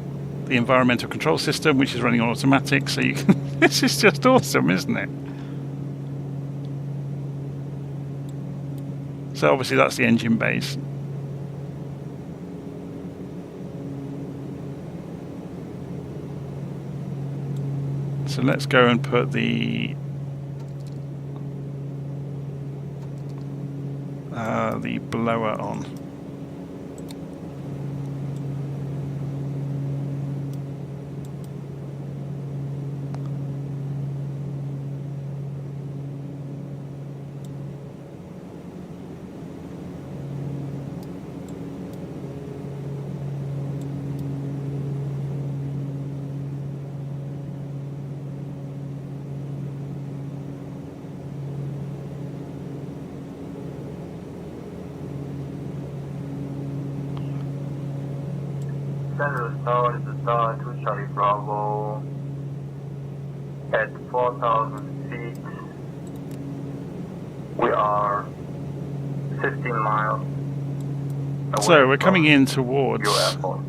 [SPEAKER 2] the environmental control system, which is running on automatic. So you can. This is just awesome, isn't it? So obviously that's the engine base. So let's go and put the blower on.
[SPEAKER 6] Center Tower is the Star 2 Charlie Bravo at 4,000 feet. We are 15 miles away.
[SPEAKER 2] So we're coming in towards
[SPEAKER 6] your airport.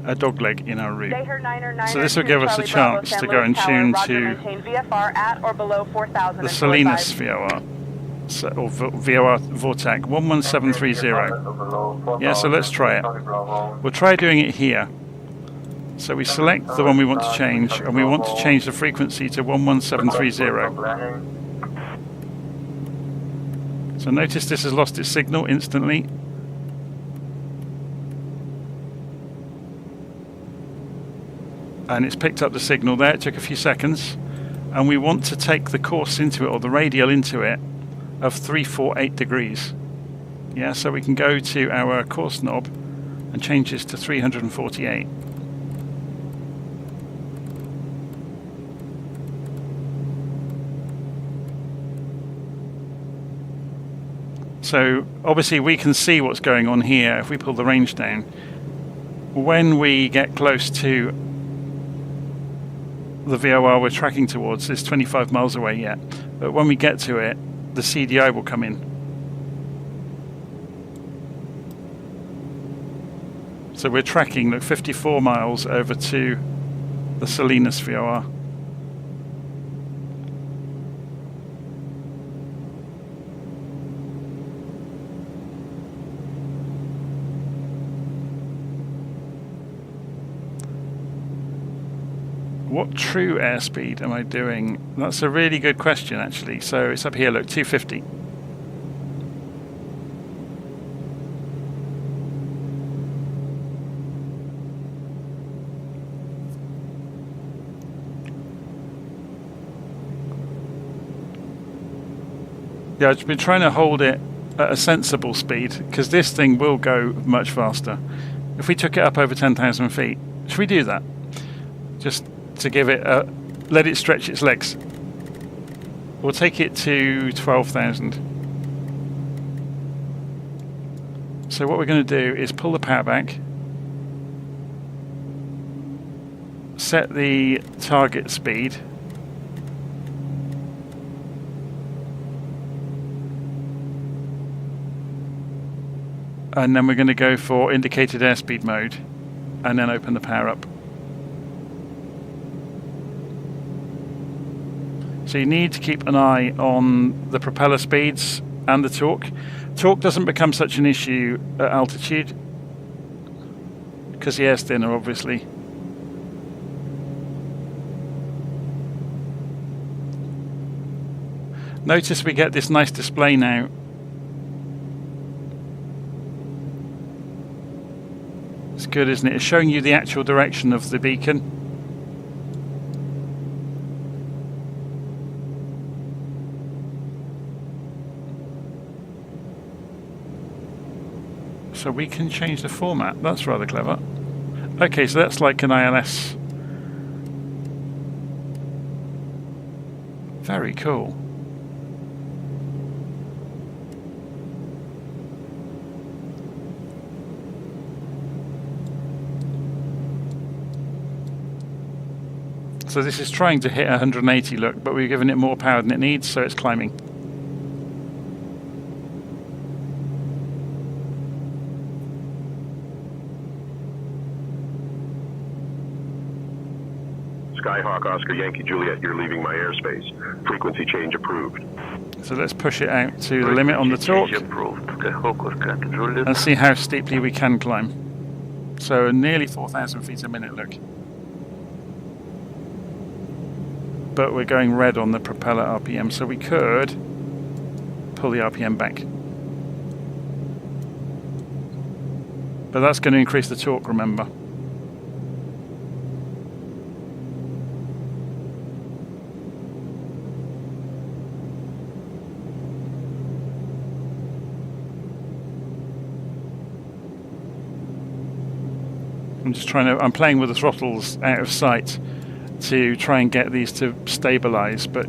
[SPEAKER 2] a dogleg in our route.
[SPEAKER 4] Stay Niner, Niner,
[SPEAKER 2] So this will give us a
[SPEAKER 4] Charlie Bravo,
[SPEAKER 2] chance
[SPEAKER 4] San
[SPEAKER 2] to
[SPEAKER 4] Luis
[SPEAKER 2] go and
[SPEAKER 4] Tower,
[SPEAKER 2] tune
[SPEAKER 4] Roger,
[SPEAKER 2] to
[SPEAKER 4] maintain VFR at or below 4,000
[SPEAKER 2] the
[SPEAKER 4] until
[SPEAKER 2] Salinas
[SPEAKER 4] advised.
[SPEAKER 2] VOR, so, or VOR Vortac 11730. Yeah, so let's try it. We'll try doing it here. So we select the one we want to change, and we want to change the frequency to 11730. So notice this has lost its signal instantly. And it's picked up the signal there. It took a few seconds. And we want to take the course into it, or the radial into it, of 348 degrees. Yeah, so we can go to our course knob and change this to 348. So obviously we can see what's going on here if we pull the range down. When we get close to the VOR we're tracking towards, it's 25 miles away yet, but when we get to it, the CDI will come in. So we're tracking, look, 54 miles over to the Salinas VOR. What true airspeed am I doing? That's a really good question, actually. So it's up here, look, 250. Yeah, I've been trying to hold it at a sensible speed, because this thing will go much faster. If we took it up over 10,000 feet, should we do that? Just to give it a, let it stretch its legs. We'll take it to 12,000. So what we're going to do is pull the power back, set the target speed, and then we're going to go for indicated airspeed mode, and then open the power up. So you need to keep an eye on the propeller speeds and the torque. Torque doesn't become such an issue at altitude because the air's thinner, obviously. Notice we get this nice display now. It's good, isn't it? It's showing you the actual direction of the beacon. So we can change the format. That's rather clever. Okay, so that's like an ILS. Very cool. So this is trying to hit 180, look, but we've given it more power than it needs, so it's climbing.
[SPEAKER 3] Skyhawk Oscar Yankee Juliet, you're leaving my airspace. Frequency change approved.
[SPEAKER 2] So let's push it out to the limit on the torque and see how steeply we can climb. So nearly 4,000 feet a minute, look. But we're going red on the propeller RPM, so we could pull the RPM back. But that's going to increase the torque, remember. I'm playing with the throttles out of sight to try and get these to stabilize, but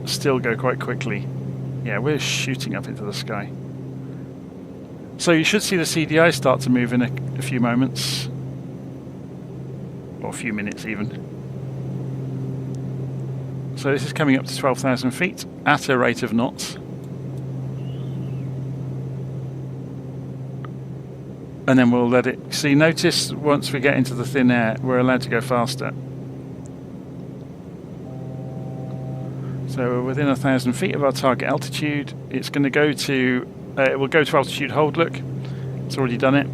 [SPEAKER 2] still go quite quickly. Yeah, we're shooting up into the sky. So you should see the CDI start to move in a few moments, or a few minutes even. So this is coming up to 12,000 feet at a rate of knots. And then we'll let it... See, notice once we get into the thin air, we're allowed to go faster. So we're within 1,000 feet of our target altitude. It's going to go to... it will go to altitude hold, look. It's already done it.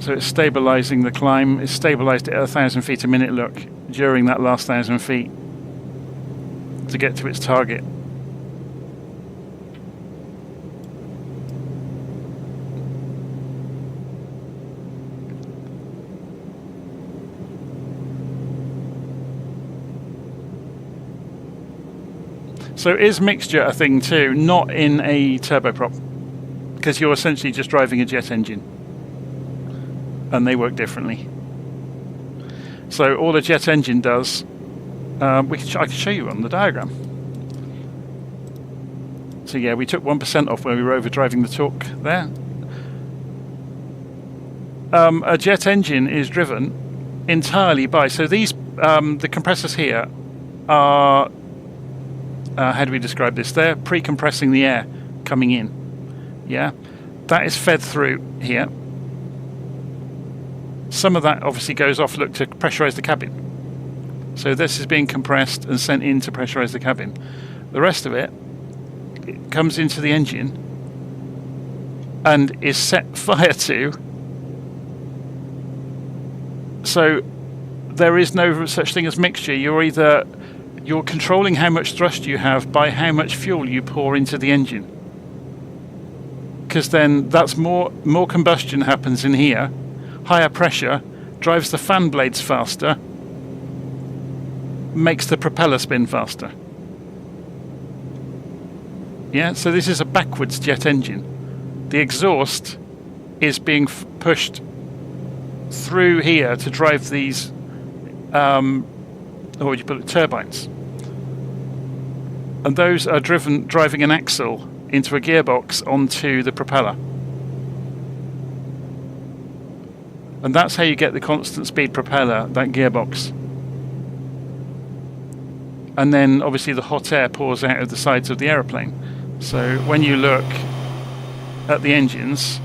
[SPEAKER 2] So it's stabilizing the climb. It's stabilized at 1,000 feet a minute, look, during that last 1,000 feet to get to its target. So is mixture a thing too? Not in a turboprop, because you're essentially just driving a jet engine, and they work differently. So all a jet engine does, I can show you on the diagram. So yeah, we took 1% off where we were overdriving the torque there. A jet engine is driven entirely by, so these the compressors here are. How do we describe this? They're pre-compressing the air coming in. Yeah, that is fed through here. Some of that obviously goes off, look, to pressurize the cabin. So this is being compressed and sent in to pressurize the cabin. The rest of it comes into the engine and is set fire to. So there is no such thing as mixture. You're controlling how much thrust you have by how much fuel you pour into the engine, because then that's more combustion happens in here, higher pressure drives the fan blades faster, makes the propeller spin faster. Yeah, so this is a backwards jet engine. The exhaust is being pushed through here to drive these what would you put it, turbines. And those are driving an axle into a gearbox onto the propeller. And that's how you get the constant speed propeller, that gearbox. And then obviously the hot air pours out of the sides of the aeroplane. So when you look at the engines,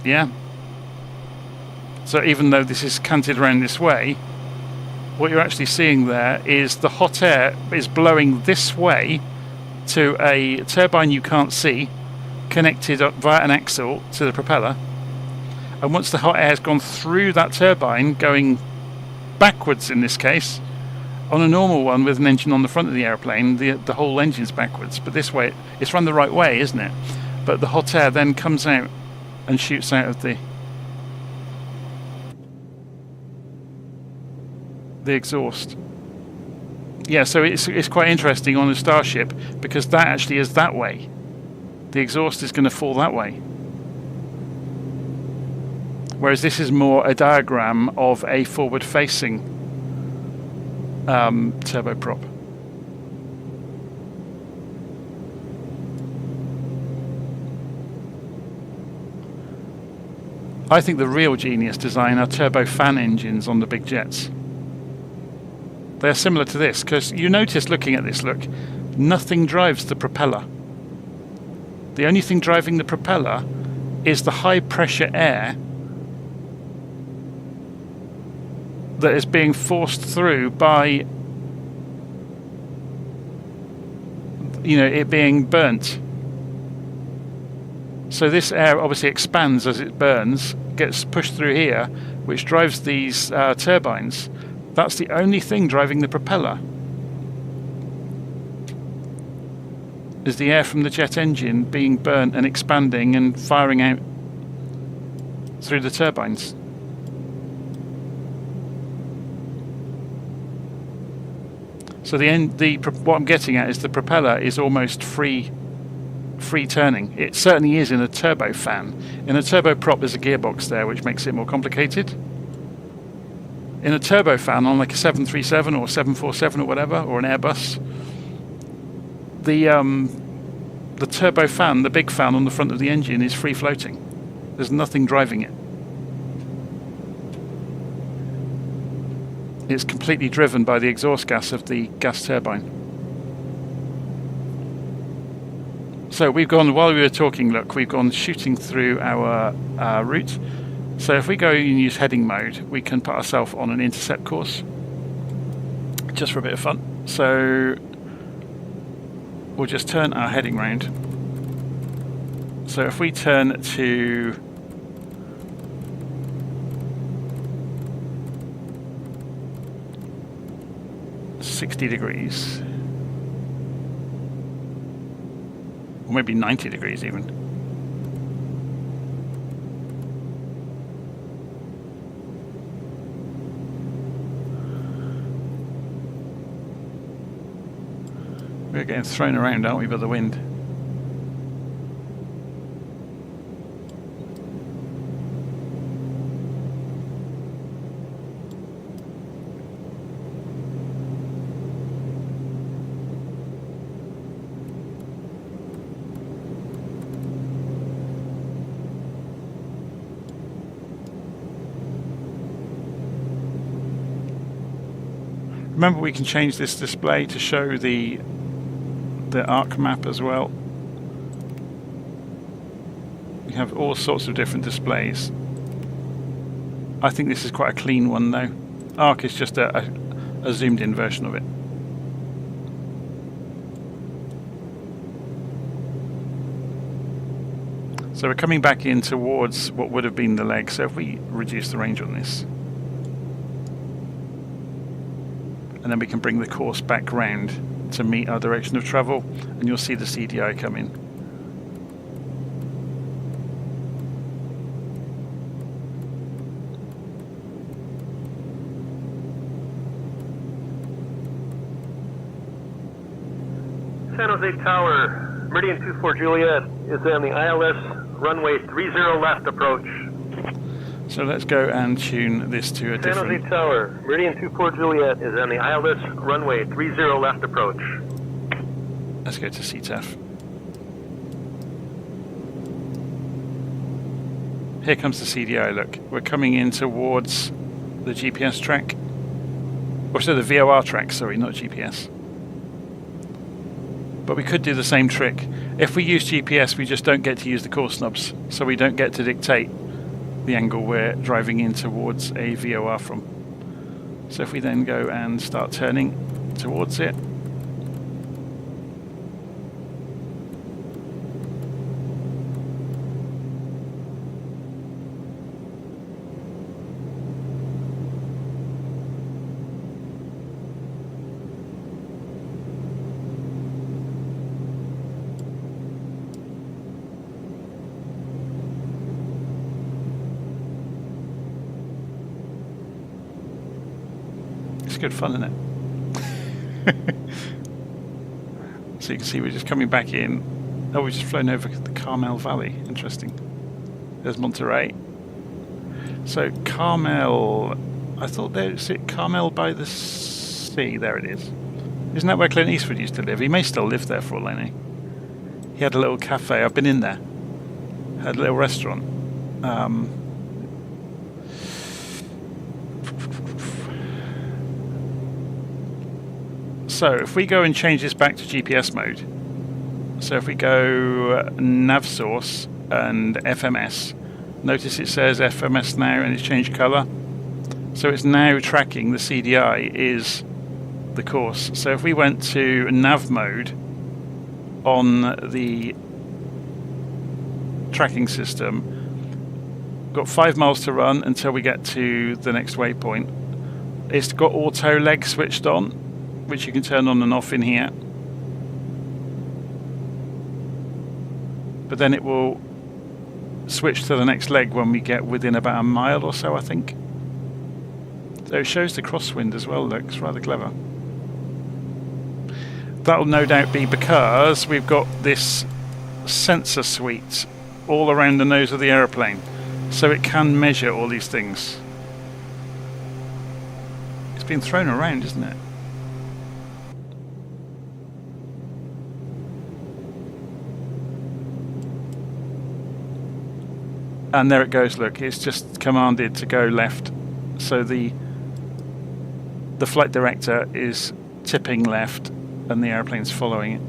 [SPEAKER 2] yeah. So even though this is canted around this way, what you're actually seeing there is the hot air is blowing this way to a turbine you can't see, connected up via an axle to the propeller. And once the hot air has gone through that turbine, going backwards in this case, on a normal one with an engine on the front of the aeroplane, the whole engine's backwards. But this way, it's run the right way, isn't it? But the hot air then comes out and shoots out of the exhaust. Yeah, so it's quite interesting on a Starship, because that actually is that way. The exhaust is going to fall that way. Whereas this is more a diagram of a forward-facing turboprop. I think the real genius design are turbofan engines on the big jets. They're similar to this, because you notice looking at this, look, nothing drives the propeller. The only thing driving the propeller is the high pressure air that is being forced through by, you know, it being burnt. So this air obviously expands as it burns, gets pushed through here, which drives these turbines. That's the only thing driving the propeller, is the air from the jet engine being burnt and expanding and firing out through the turbines. So what I'm getting at is the propeller is almost free turning. It certainly is in a turbofan. In a turboprop there's a gearbox there which makes it more complicated. In a turbofan on like a 737 or 747 or whatever, or an Airbus, the turbofan, the big fan on the front of the engine, is free floating. There's nothing driving it. It's completely driven by the exhaust gas of the gas turbine. So we've gone, while we were talking, look, we've gone shooting through our route. So if we go and use heading mode, we can put ourselves on an intercept course, just for a bit of fun. So we'll just turn our heading round. So if we turn to .60 or maybe 90 degrees even. We're getting thrown around, aren't we, by the wind? Remember, we can change this display to show the arc map as well. We have all sorts of different displays. I think this is quite a clean one though. Arc is just a zoomed in version of it. So we're coming back in towards what would have been the leg. So if we reduce the range on this, and then we can bring the course back round to meet our direction of travel, and you'll see the CDI come in.
[SPEAKER 3] San Jose Tower, Meridian 24 Juliet is on the ILS runway 30 left approach.
[SPEAKER 2] So let's go and tune this to a different...
[SPEAKER 3] San Jose Tower, Meridian 24 Juliet is on the ILS runway 30 left approach.
[SPEAKER 2] Let's go to CTAF. Here comes the CDI, look. We're coming in towards the GPS track. Or so the VOR track, sorry, not GPS. But we could do the same trick. If we use GPS, we just don't get to use the course knobs, so we don't get to dictate the angle we're driving in towards a VOR from. So if we then go and start turning towards it, it's good fun, isn't it? So you can see we're just coming back in. Oh, we've just flown over the Carmel Valley. Interesting. There's Monterey. So Carmel, I thought there's Carmel by the sea. There it is. Isn't that where Clint Eastwood used to live? He may still live there for all I know. He had a little cafe. I've been in there. Had a little restaurant. So if we go and change this back to GPS mode, so if we go nav source and FMS, notice it says FMS now and it's changed colour. So it's now tracking the CDI is the course. So if we went to nav mode on the tracking system, got 5 miles to run until we get to the next waypoint. It's got auto leg switched on, which you can turn on and off in here. But then it will switch to the next leg when we get within about a mile or so, I think. So it shows the crosswind as well, looks rather clever. That'll no doubt be because we've got this sensor suite all around the nose of the aeroplane, so it can measure all these things. It's been thrown around, isn't it? And there it goes, look, it's just commanded to go left. So the flight director is tipping left and the airplane's following it.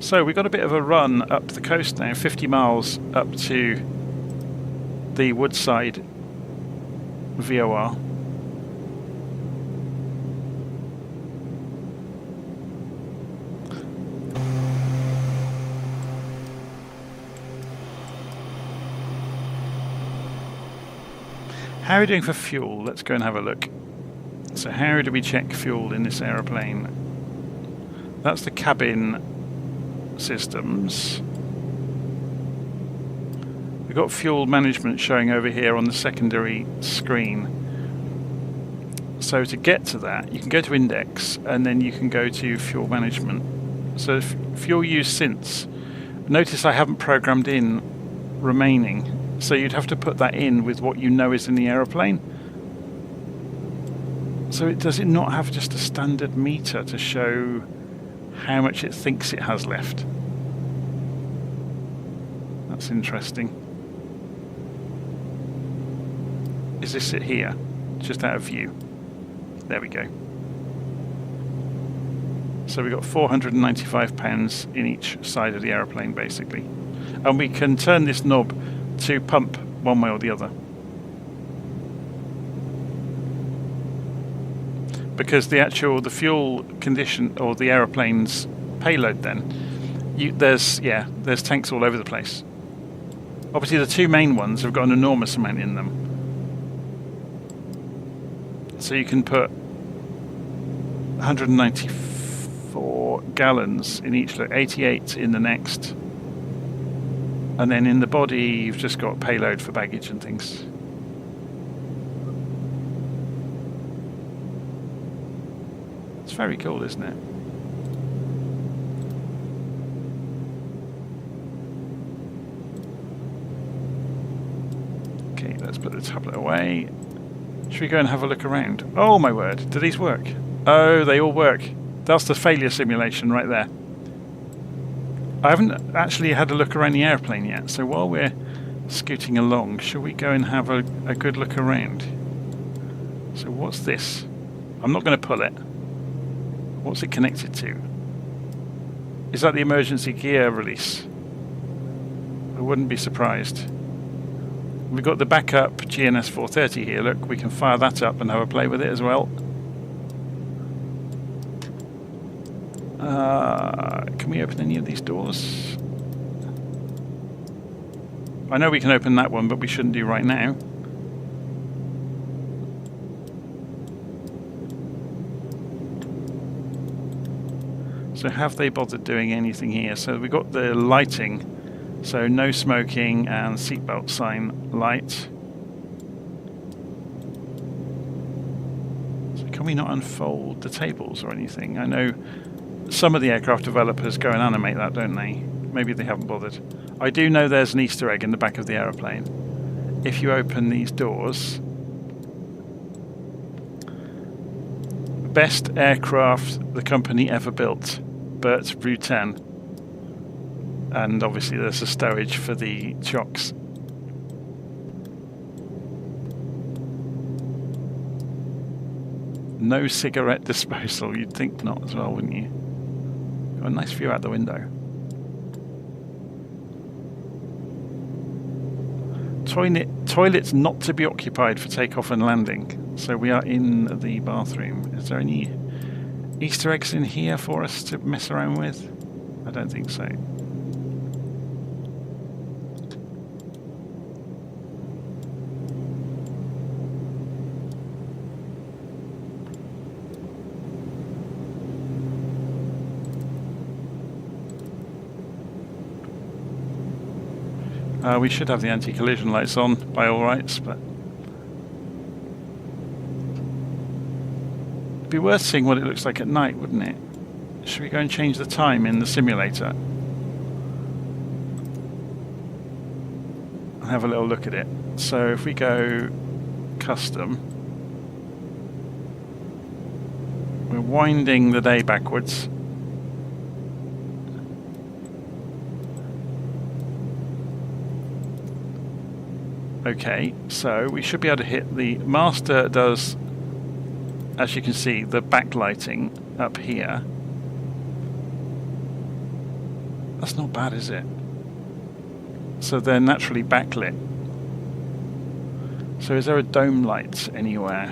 [SPEAKER 2] So we've got a bit of a run up the coast now, 50 miles up to the Woodside VOR. How are we doing for fuel? Let's go and have a look. So how do we check fuel in this aeroplane? That's the cabin systems. We've got fuel management showing over here on the secondary screen. So to get to that, you can go to index and then you can go to fuel management. So fuel use since. Notice I haven't programmed in remaining. So you'd have to put that in with what you know is in the aeroplane. So does it not have just a standard meter to show how much it thinks it has left? That's interesting. Is this it here? Just out of view. There we go. So we've got 495 pounds in each side of the aeroplane basically. And we can turn this knob to pump one way or the other, because the fuel condition or the aeroplane's payload, then there's tanks all over the place. Obviously the two main ones have got an enormous amount in them, so you can put 194 gallons in each, 88 in the next. And then in the body, you've just got payload for baggage and things. It's very cool, isn't it? Okay, let's put the tablet away. Should we go and have a look around? Oh my word, do these work? Oh, they all work. That's the failure simulation right there. I haven't actually had a look around the airplane yet, so while we're scooting along, shall we go and have a good look around? So what's this? I'm not going to pull it. What's it connected to? Is that the emergency gear release? I wouldn't be surprised. We've got the backup GNS 430 here. Look, we can fire that up and have a play with it as well. Can we open any of these doors? I know we can open that one, but we shouldn't do right now. So have they bothered doing anything here? So we've got the lighting, so no smoking and seatbelt sign light. So can we not unfold the tables or anything? I know some of the aircraft developers go and animate that, don't they? Maybe they haven't bothered. I do know there's an Easter egg in the back of the aeroplane. If you open these doors, best aircraft the company ever built, Burt Rutan. And obviously there's a stowage for the chocks. No cigarette disposal. You'd think not as well, wouldn't you? Got a nice view out the window. Toilets not to be occupied for takeoff and landing. So we are in the bathroom. Is there any Easter eggs in here for us to mess around with? I don't think so. We should have the anti-collision lights on by all rights, but it'd be worth seeing what it looks like at night, wouldn't it? Should we go and change the time in the simulator? I'll have a little look at it. So if we go custom, we're winding the day backwards. Okay, so we should be able to hit the master does, as you can see, the backlighting up here. That's not bad, is it? So they're naturally backlit. So is there a dome light anywhere?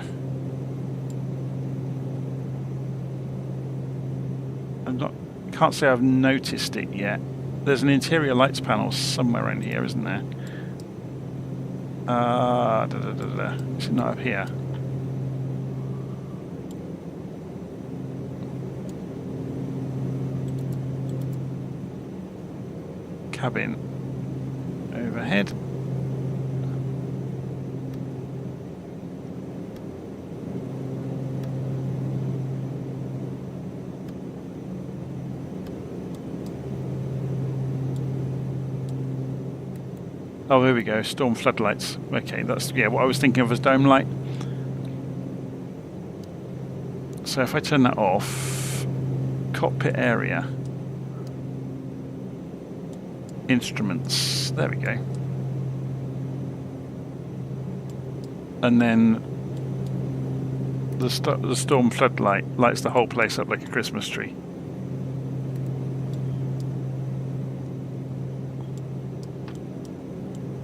[SPEAKER 2] Can't say I've noticed it yet. There's an interior lights panel somewhere around here, isn't there? Is it not up here? Cabin overhead. Oh, here we go. Storm floodlights. Okay, that's what I was thinking of as dome light. So if I turn that off, cockpit area, instruments. There we go. And then the storm floodlight lights the whole place up like a Christmas tree.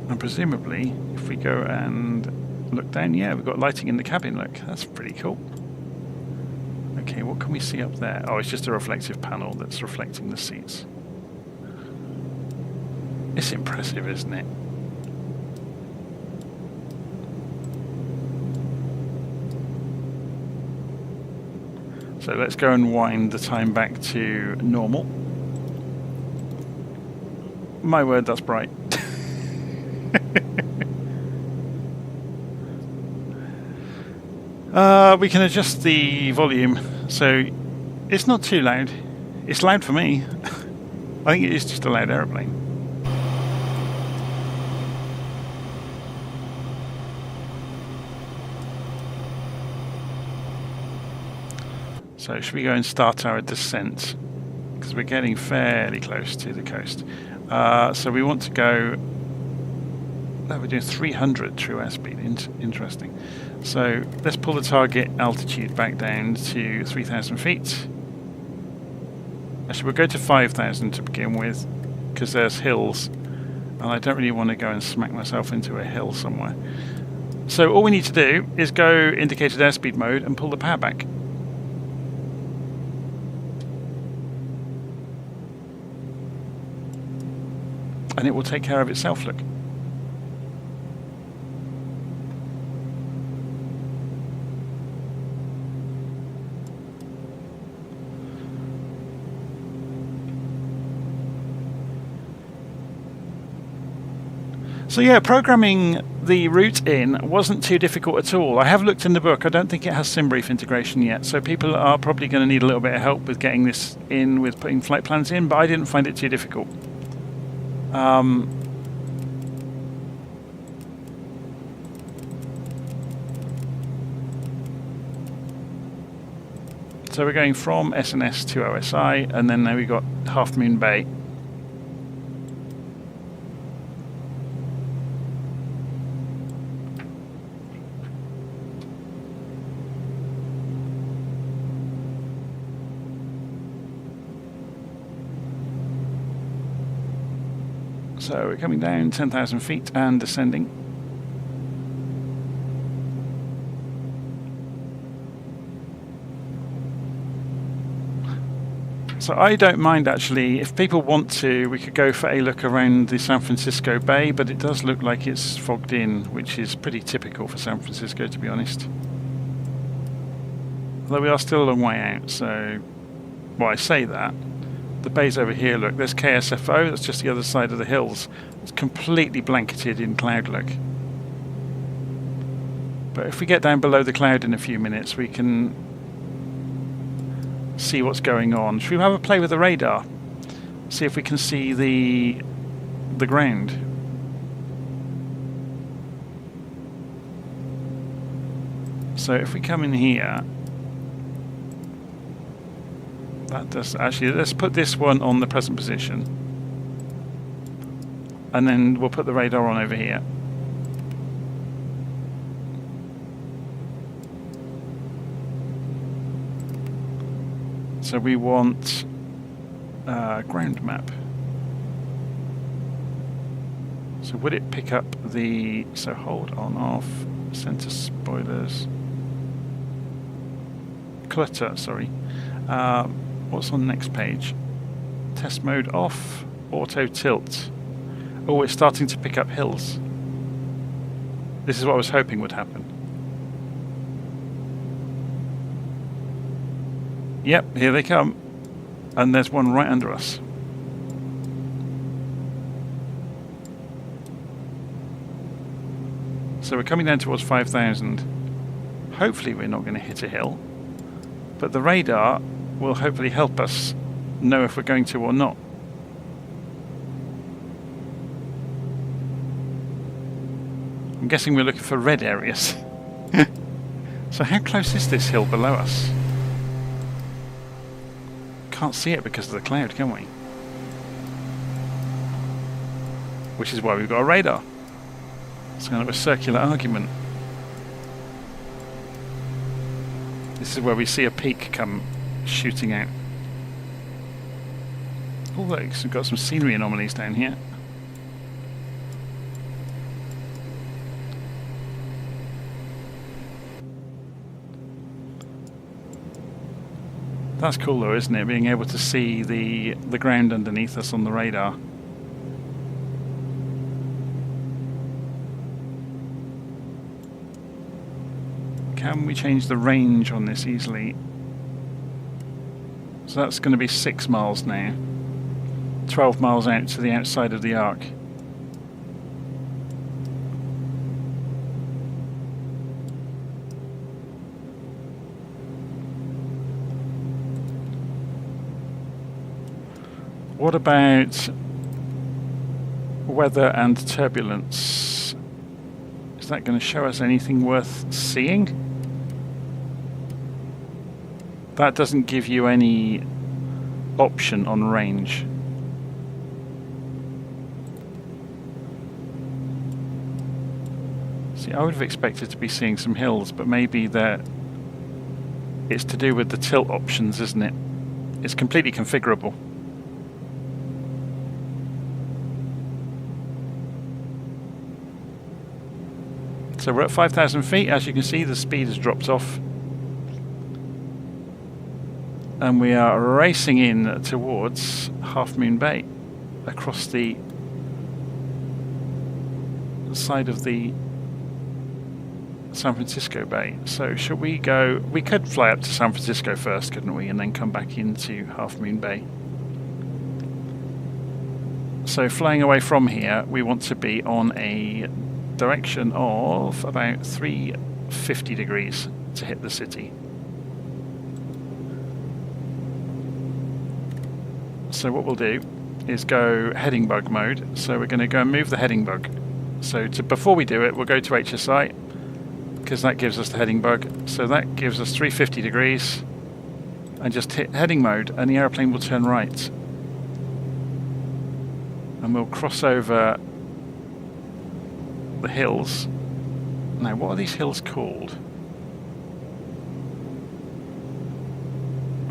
[SPEAKER 2] And presumably, if we go and look down, yeah, we've got lighting in the cabin, look. That's pretty cool. Okay, what can we see up there? Oh, it's just a reflective panel that's reflecting the seats. It's impressive, isn't it? So let's go and wind the time back to normal. My word, that's bright. We can adjust the volume, so it's not too loud. It's loud for me. I think it is just a loud aeroplane. So should we go and start our descent? Because we're getting fairly close to the coast. So we want to go... Oh, we're doing 300 true airspeed. Interesting. So let's pull the target altitude back down to 3,000 feet. Actually, we'll go to 5,000 to begin with, because there's hills, and I don't really want to go and smack myself into a hill somewhere. So all we need to do is go indicated airspeed mode and pull the power back. And it will take care of itself, look. So yeah, programming the route in wasn't too difficult at all. I have looked in the book. I don't think it has SimBrief integration yet, so people are probably going to need a little bit of help with getting this in, with putting flight plans in, but I didn't find it too difficult. So we're going from SNS to OSI, and then now we've got Half Moon Bay. So we're coming down 10,000 feet and descending. So I don't mind actually, if people want to, we could go for a look around the San Francisco Bay, but it does look like it's fogged in, which is pretty typical for San Francisco, to be honest. Although we are still a long way out, so, well, I say that. The bay's over here, look, there's KSFO, that's just the other side of the hills. It's completely blanketed in cloud, look. But if we get down below the cloud in a few minutes, we can see what's going on. Should we have a play with the radar? See if we can see the ground. So if we come in here, that does actually, let's put this one on the present position, and then we'll put the radar on over here. So we want ground map. So would it pick up the, so hold on off, center spoilers, clutter, sorry. What's on the next page? Test mode off, auto tilt. Oh, it's starting to pick up hills. This is what I was hoping would happen. Yep, here they come. And there's one right under us. So we're coming down towards 5,000. Hopefully we're not going to hit a hill. But the radar will hopefully help us know if we're going to or not. I'm guessing we're looking for red areas. So how close is this hill below us? Can't see it because of the cloud, can we? Which is why we've got a radar. It's kind of a circular argument. This is where we see a peak come shooting out. Oh look, we've got some scenery anomalies down here. That's cool though, isn't it? Being able to see the ground underneath us on the radar. Can we change the range on this easily? So that's going to be 6 miles now. 12 miles out to the outside of the arc. What about weather and turbulence? Is that going to show us anything worth seeing? That doesn't give you any option on range. See, I would have expected to be seeing some hills, but maybe that it's to do with the tilt options, isn't it? It's completely configurable. So we're at 5,000 feet. As you can see, the speed has dropped off. And we are racing in towards Half Moon Bay, across the side of the San Francisco Bay. So should we go, we could fly up to San Francisco first, couldn't we, and then come back into Half Moon Bay. So flying away from here, we want to be on a direction of about 350 degrees to hit the city. So what we'll do is go heading bug mode. So we're going to go and move the heading bug. So before we do it, we'll go to HSI, because that gives us the heading bug. So that gives us 350 degrees, and just hit heading mode, and the aeroplane will turn right. And we'll cross over the hills. Now, what are these hills called?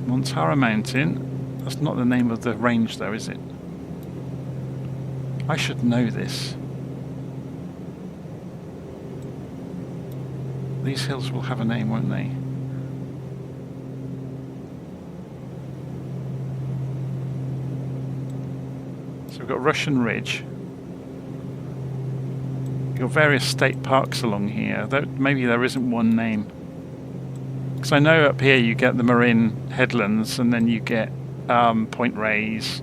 [SPEAKER 2] Montara Mountain. That's not the name of the range though, is it? I should know this. These hills will have a name, won't they? So we've got Russian Ridge. We've got various state parks along here. Maybe there isn't one name. Because I know up here you get the Marin Headlands and then you get Point Reyes.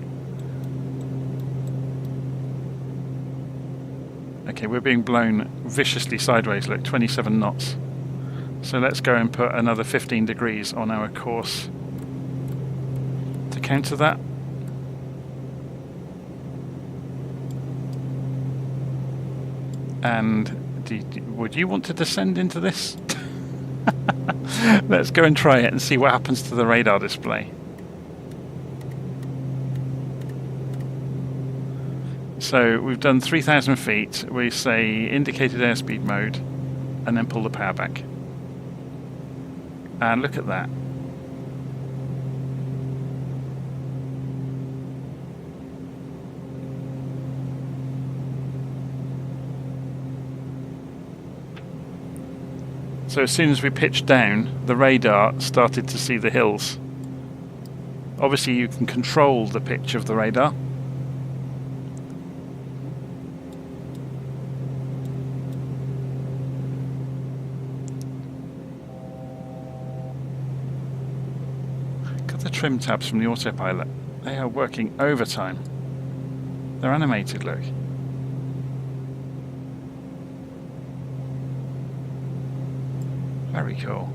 [SPEAKER 2] Okay, we're being blown viciously sideways, look, 27 knots. So let's go and put another 15 degrees on our course to counter that. And would you want to descend into this? Let's go and try it and see what happens to the radar display. So we've done 3,000 feet. We say indicated airspeed mode and then pull the power back. And look at that. So as soon as we pitched down, the radar started to see the hills. Obviously you can control the pitch of the radar. Got the trim tabs from the autopilot. They are working overtime. They're animated, look. Very cool.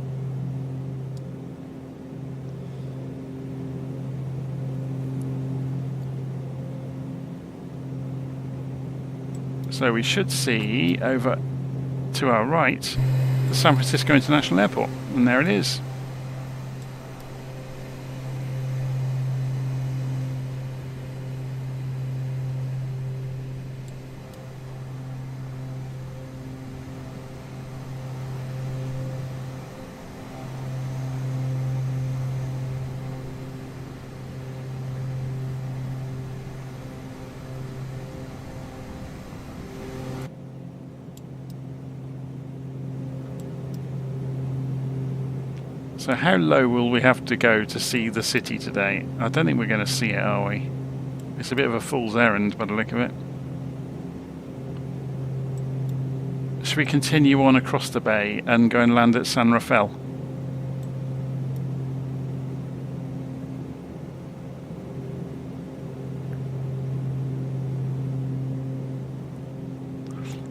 [SPEAKER 2] So we should see over to our right the San Francisco International Airport, and there it is. So how low will we have to go to see the city today? I don't think we're going to see it, are we? It's a bit of a fool's errand by the look of it. Should we continue on across the bay and go and land at San Rafael?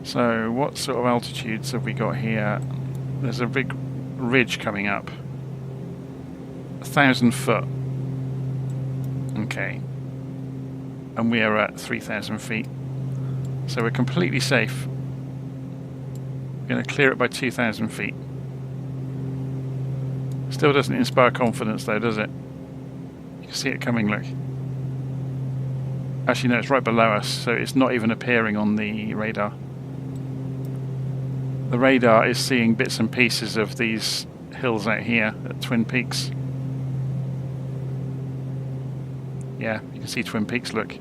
[SPEAKER 2] So what sort of altitudes have we got here? There's a big ridge coming up. 1,000 foot. Okay. And we are at 3,000 feet. So we're completely safe. We're going to clear it by 2,000 feet. Still doesn't inspire confidence though, does it? You can see it coming, look. Actually no, it's right below us, so it's not even appearing on the radar. The radar is seeing bits and pieces of these hills out here at Twin Peaks. Yeah, you can see Twin Peaks, look.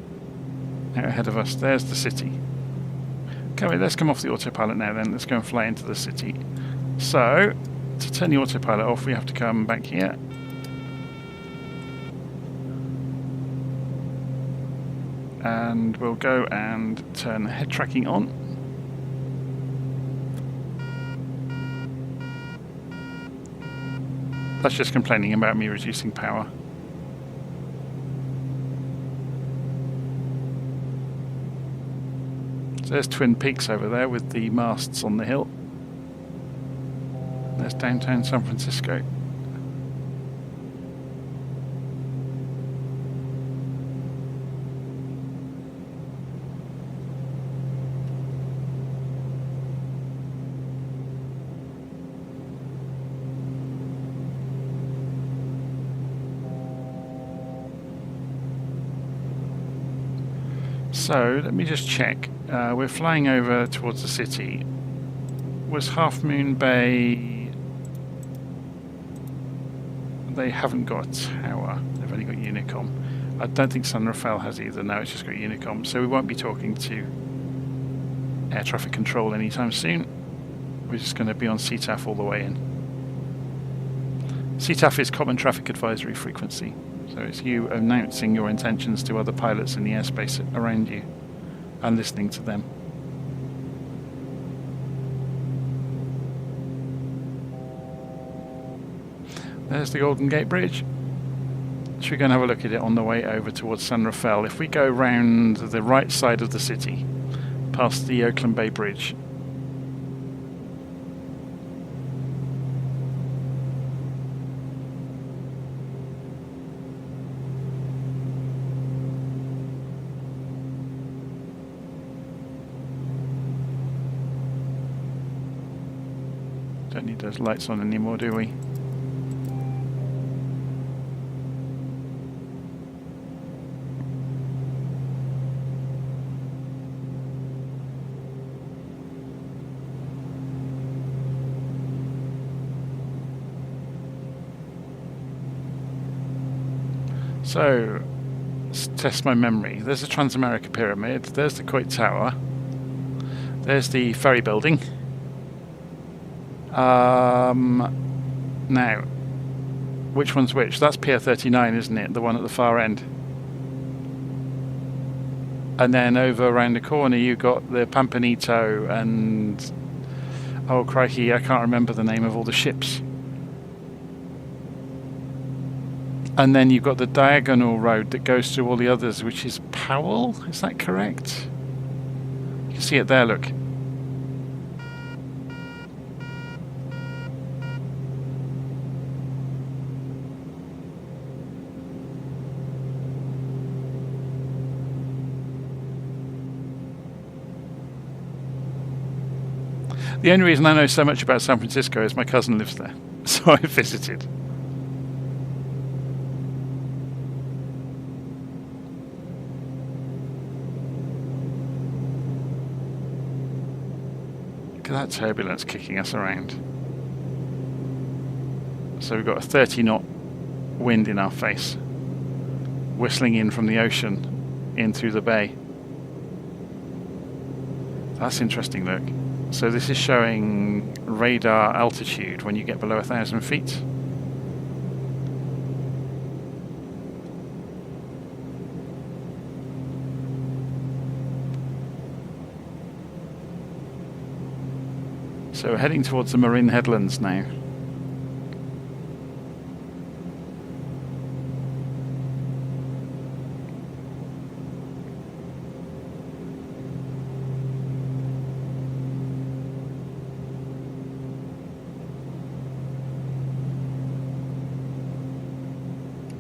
[SPEAKER 2] Out ahead of us, there's the city. Okay, let's come off the autopilot now then. Let's go and fly into the city. So, to turn the autopilot off, we have to come back here. And we'll go and turn the head tracking on. That's just complaining about me reducing power. So there's Twin Peaks over there with the masts on the hill. There's downtown San Francisco. So let me just check. We're flying over towards the city. Was Half Moon Bay... They haven't got a tower. They've only got Unicom. I don't think San Rafael has either. No, it's just got Unicom. So we won't be talking to air traffic control anytime soon. We're just going to be on CTAF all the way in. CTAF is Common Traffic Advisory Frequency. So it's you announcing your intentions to other pilots in the airspace around you and listening to them. There's the Golden Gate Bridge. Should we go and have a look at it on the way over towards San Rafael? If we go round the right side of the city, past the Oakland Bay Bridge. Don't need those lights on anymore, do we? So, let's test my memory. There's the Transamerica Pyramid, there's the Coit Tower, there's the ferry building. Now, which one's which? That's Pier 39, isn't it? The one at the far end. And then over around the corner you got the Pampanito and... oh crikey, I can't remember the name of all the ships. And then you've got the diagonal road that goes through all the others, which is Powell, is that correct? You can see it there, look. The only reason I know so much about San Francisco is my cousin lives there, so I visited. Look at that turbulence kicking us around. So we've got a 30 knot wind in our face, whistling in from the ocean in through the bay. That's interesting, look. So this is showing radar altitude when you get below 1,000 feet. So we're heading towards the Marin Headlands now.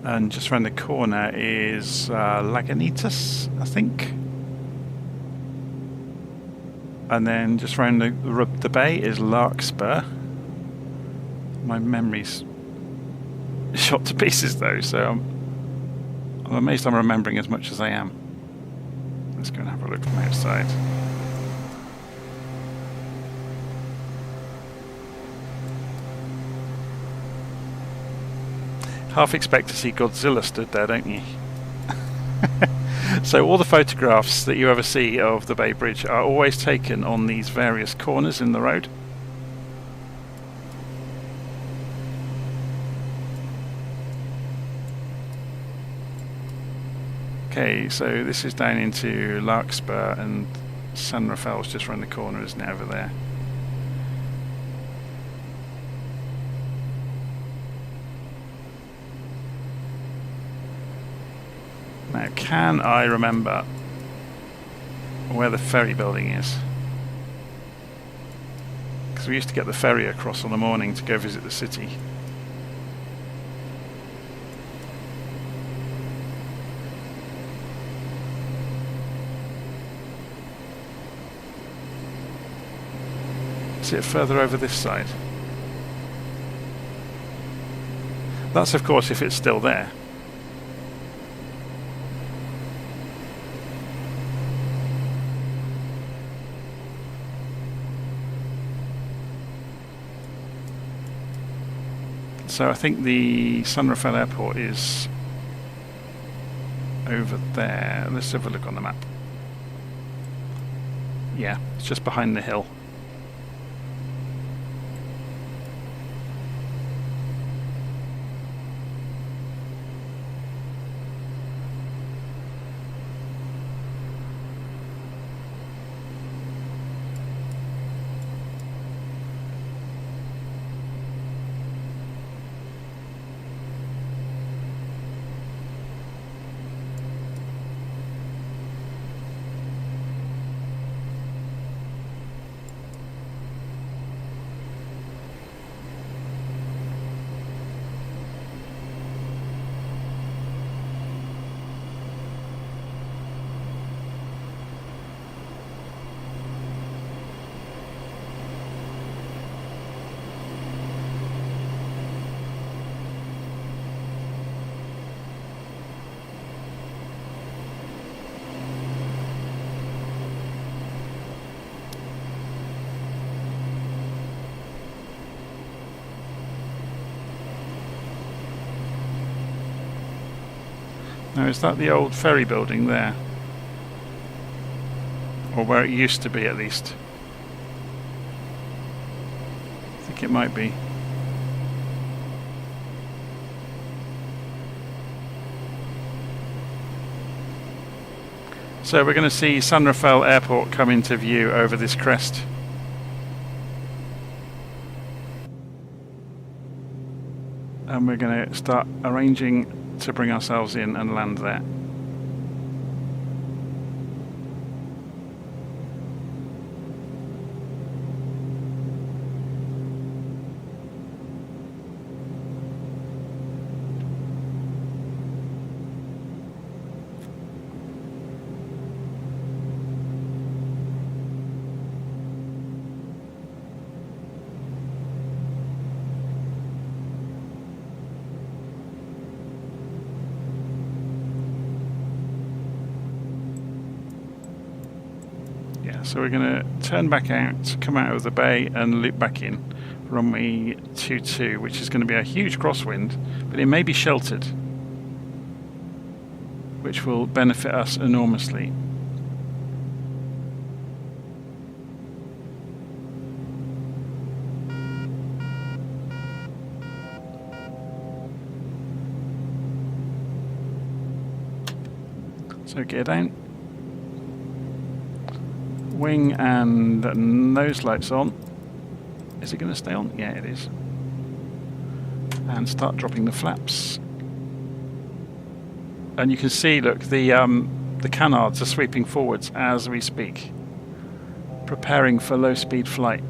[SPEAKER 2] And just around the corner is Lagunitas, I think. And then just around the bay is Larkspur. My memory's shot to pieces though, so I'm amazed I'm remembering as much as I am. Let's go and have a look from outside. Half expect to see Godzilla stood there, don't you? So all the photographs that you ever see of the Bay Bridge are always taken on these various corners in the road. Okay, so this is down into Larkspur, and San Rafael's just around the corner, isn't it, over there? Now, can I remember where the ferry building is? Because we used to get the ferry across on the morning to go visit the city. Is it further over this side? That's, of course, if it's still there. So I think the San Rafael Airport is over there. Let's have a look on the map. Yeah, it's just behind the hill. Now, is that the old ferry building there? Or where it used to be, at least? I think it might be. So we're going to see San Rafael Airport come into view over this crest. And we're going to start arranging to bring ourselves in and land there. So we're going to turn back out, come out of the bay and loop back in. Runway 22, which is going to be a huge crosswind, but it may be sheltered, which will benefit us enormously. So gear down. Wing and nose lights on. Is it going to stay on? Yeah, it is. And start dropping the flaps. And you can see, look, the canards are sweeping forwards as we speak, preparing for low-speed flight.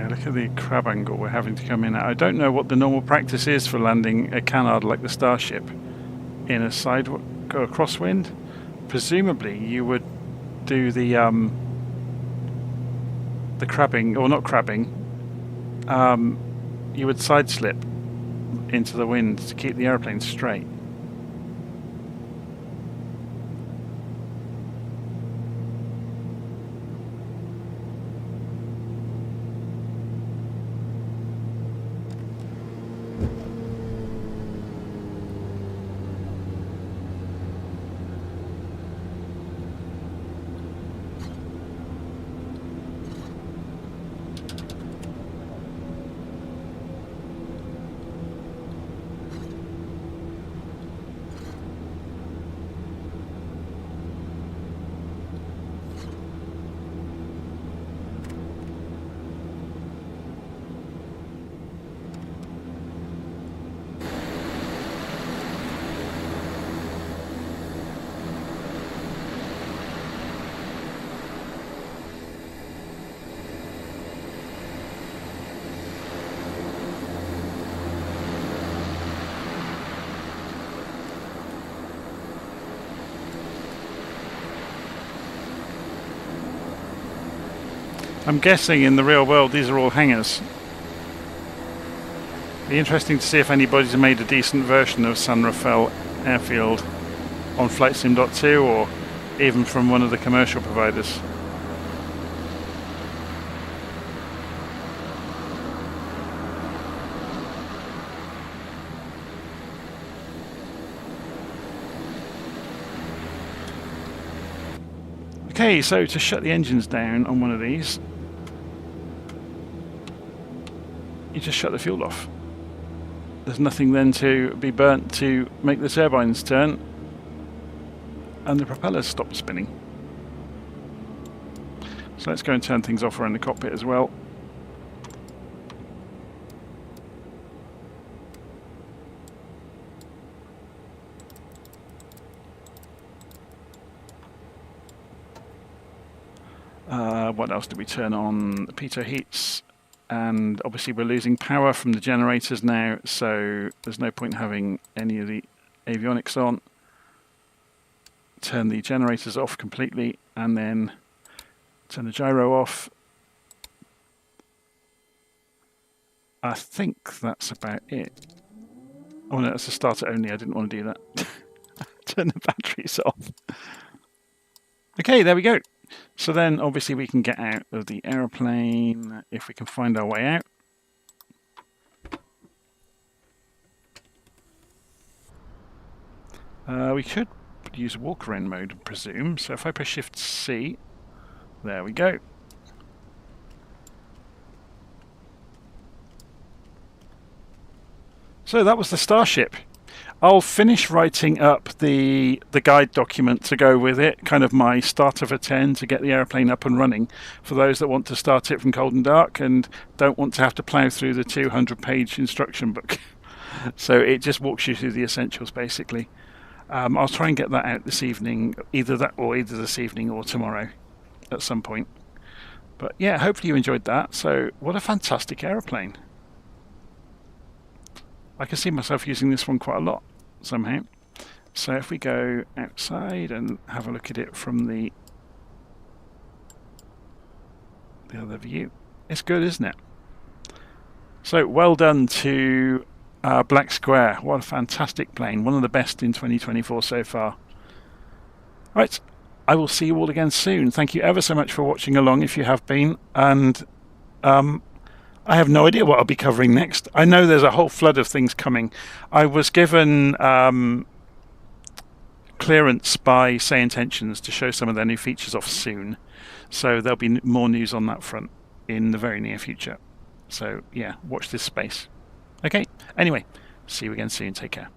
[SPEAKER 2] Look at the crab angle we're having to come in at. I don't know what the normal practice is for landing a canard like the Starship in a crosswind. Presumably you would do the crabbing, or not crabbing, you would side slip into the wind to keep the aeroplane straight. I'm guessing in the real world these are all hangars. Be interesting to see if anybody's made a decent version of San Rafael Airfield on FlightSim.2 or even from one of the commercial providers. Okay, so to shut the engines down on one of these, you just shut the fuel off. There's nothing then to be burnt to make the turbines turn, and the propellers stop spinning. So let's go and turn things off around the cockpit as well. What else did we turn on? The pitot heats, and obviously we're losing power from the generators now, so there's no point having any of the avionics on. Turn the generators off completely and then turn the gyro off. I think that's about it. Oh no, that's a starter only, I didn't want to do that. Turn the batteries off. Okay, there we go. So then obviously we can get out of the aeroplane if we can find our way out. We could use walkaround mode, I presume. So if I press Shift C, there we go. So that was the Starship. I'll finish writing up the guide document to go with it, kind of my starter for 10 to get the airplane up and running for those that want to start it from cold and dark and don't want to have to plough through the 200-page instruction book. So it just walks you through the essentials basically. I'll try and get that out this evening, either this evening or tomorrow at some point. But yeah, hopefully you enjoyed that. So what a fantastic aeroplane. I can see myself using this one quite a lot somehow. So if we go outside and have a look at it from the other view, it's good, isn't it? So well done to Black Square. What a fantastic plane. One of the best in 2024 so far. Right, I will see you all again soon. Thank you ever so much for watching along if you have been. And I have no idea what I'll be covering next. I know there's a whole flood of things coming. I was given clearance by Say Intentions to show some of their new features off soon. So there'll be more news on that front in the very near future. So yeah, watch this space. Okay, anyway, see you again soon. Take care.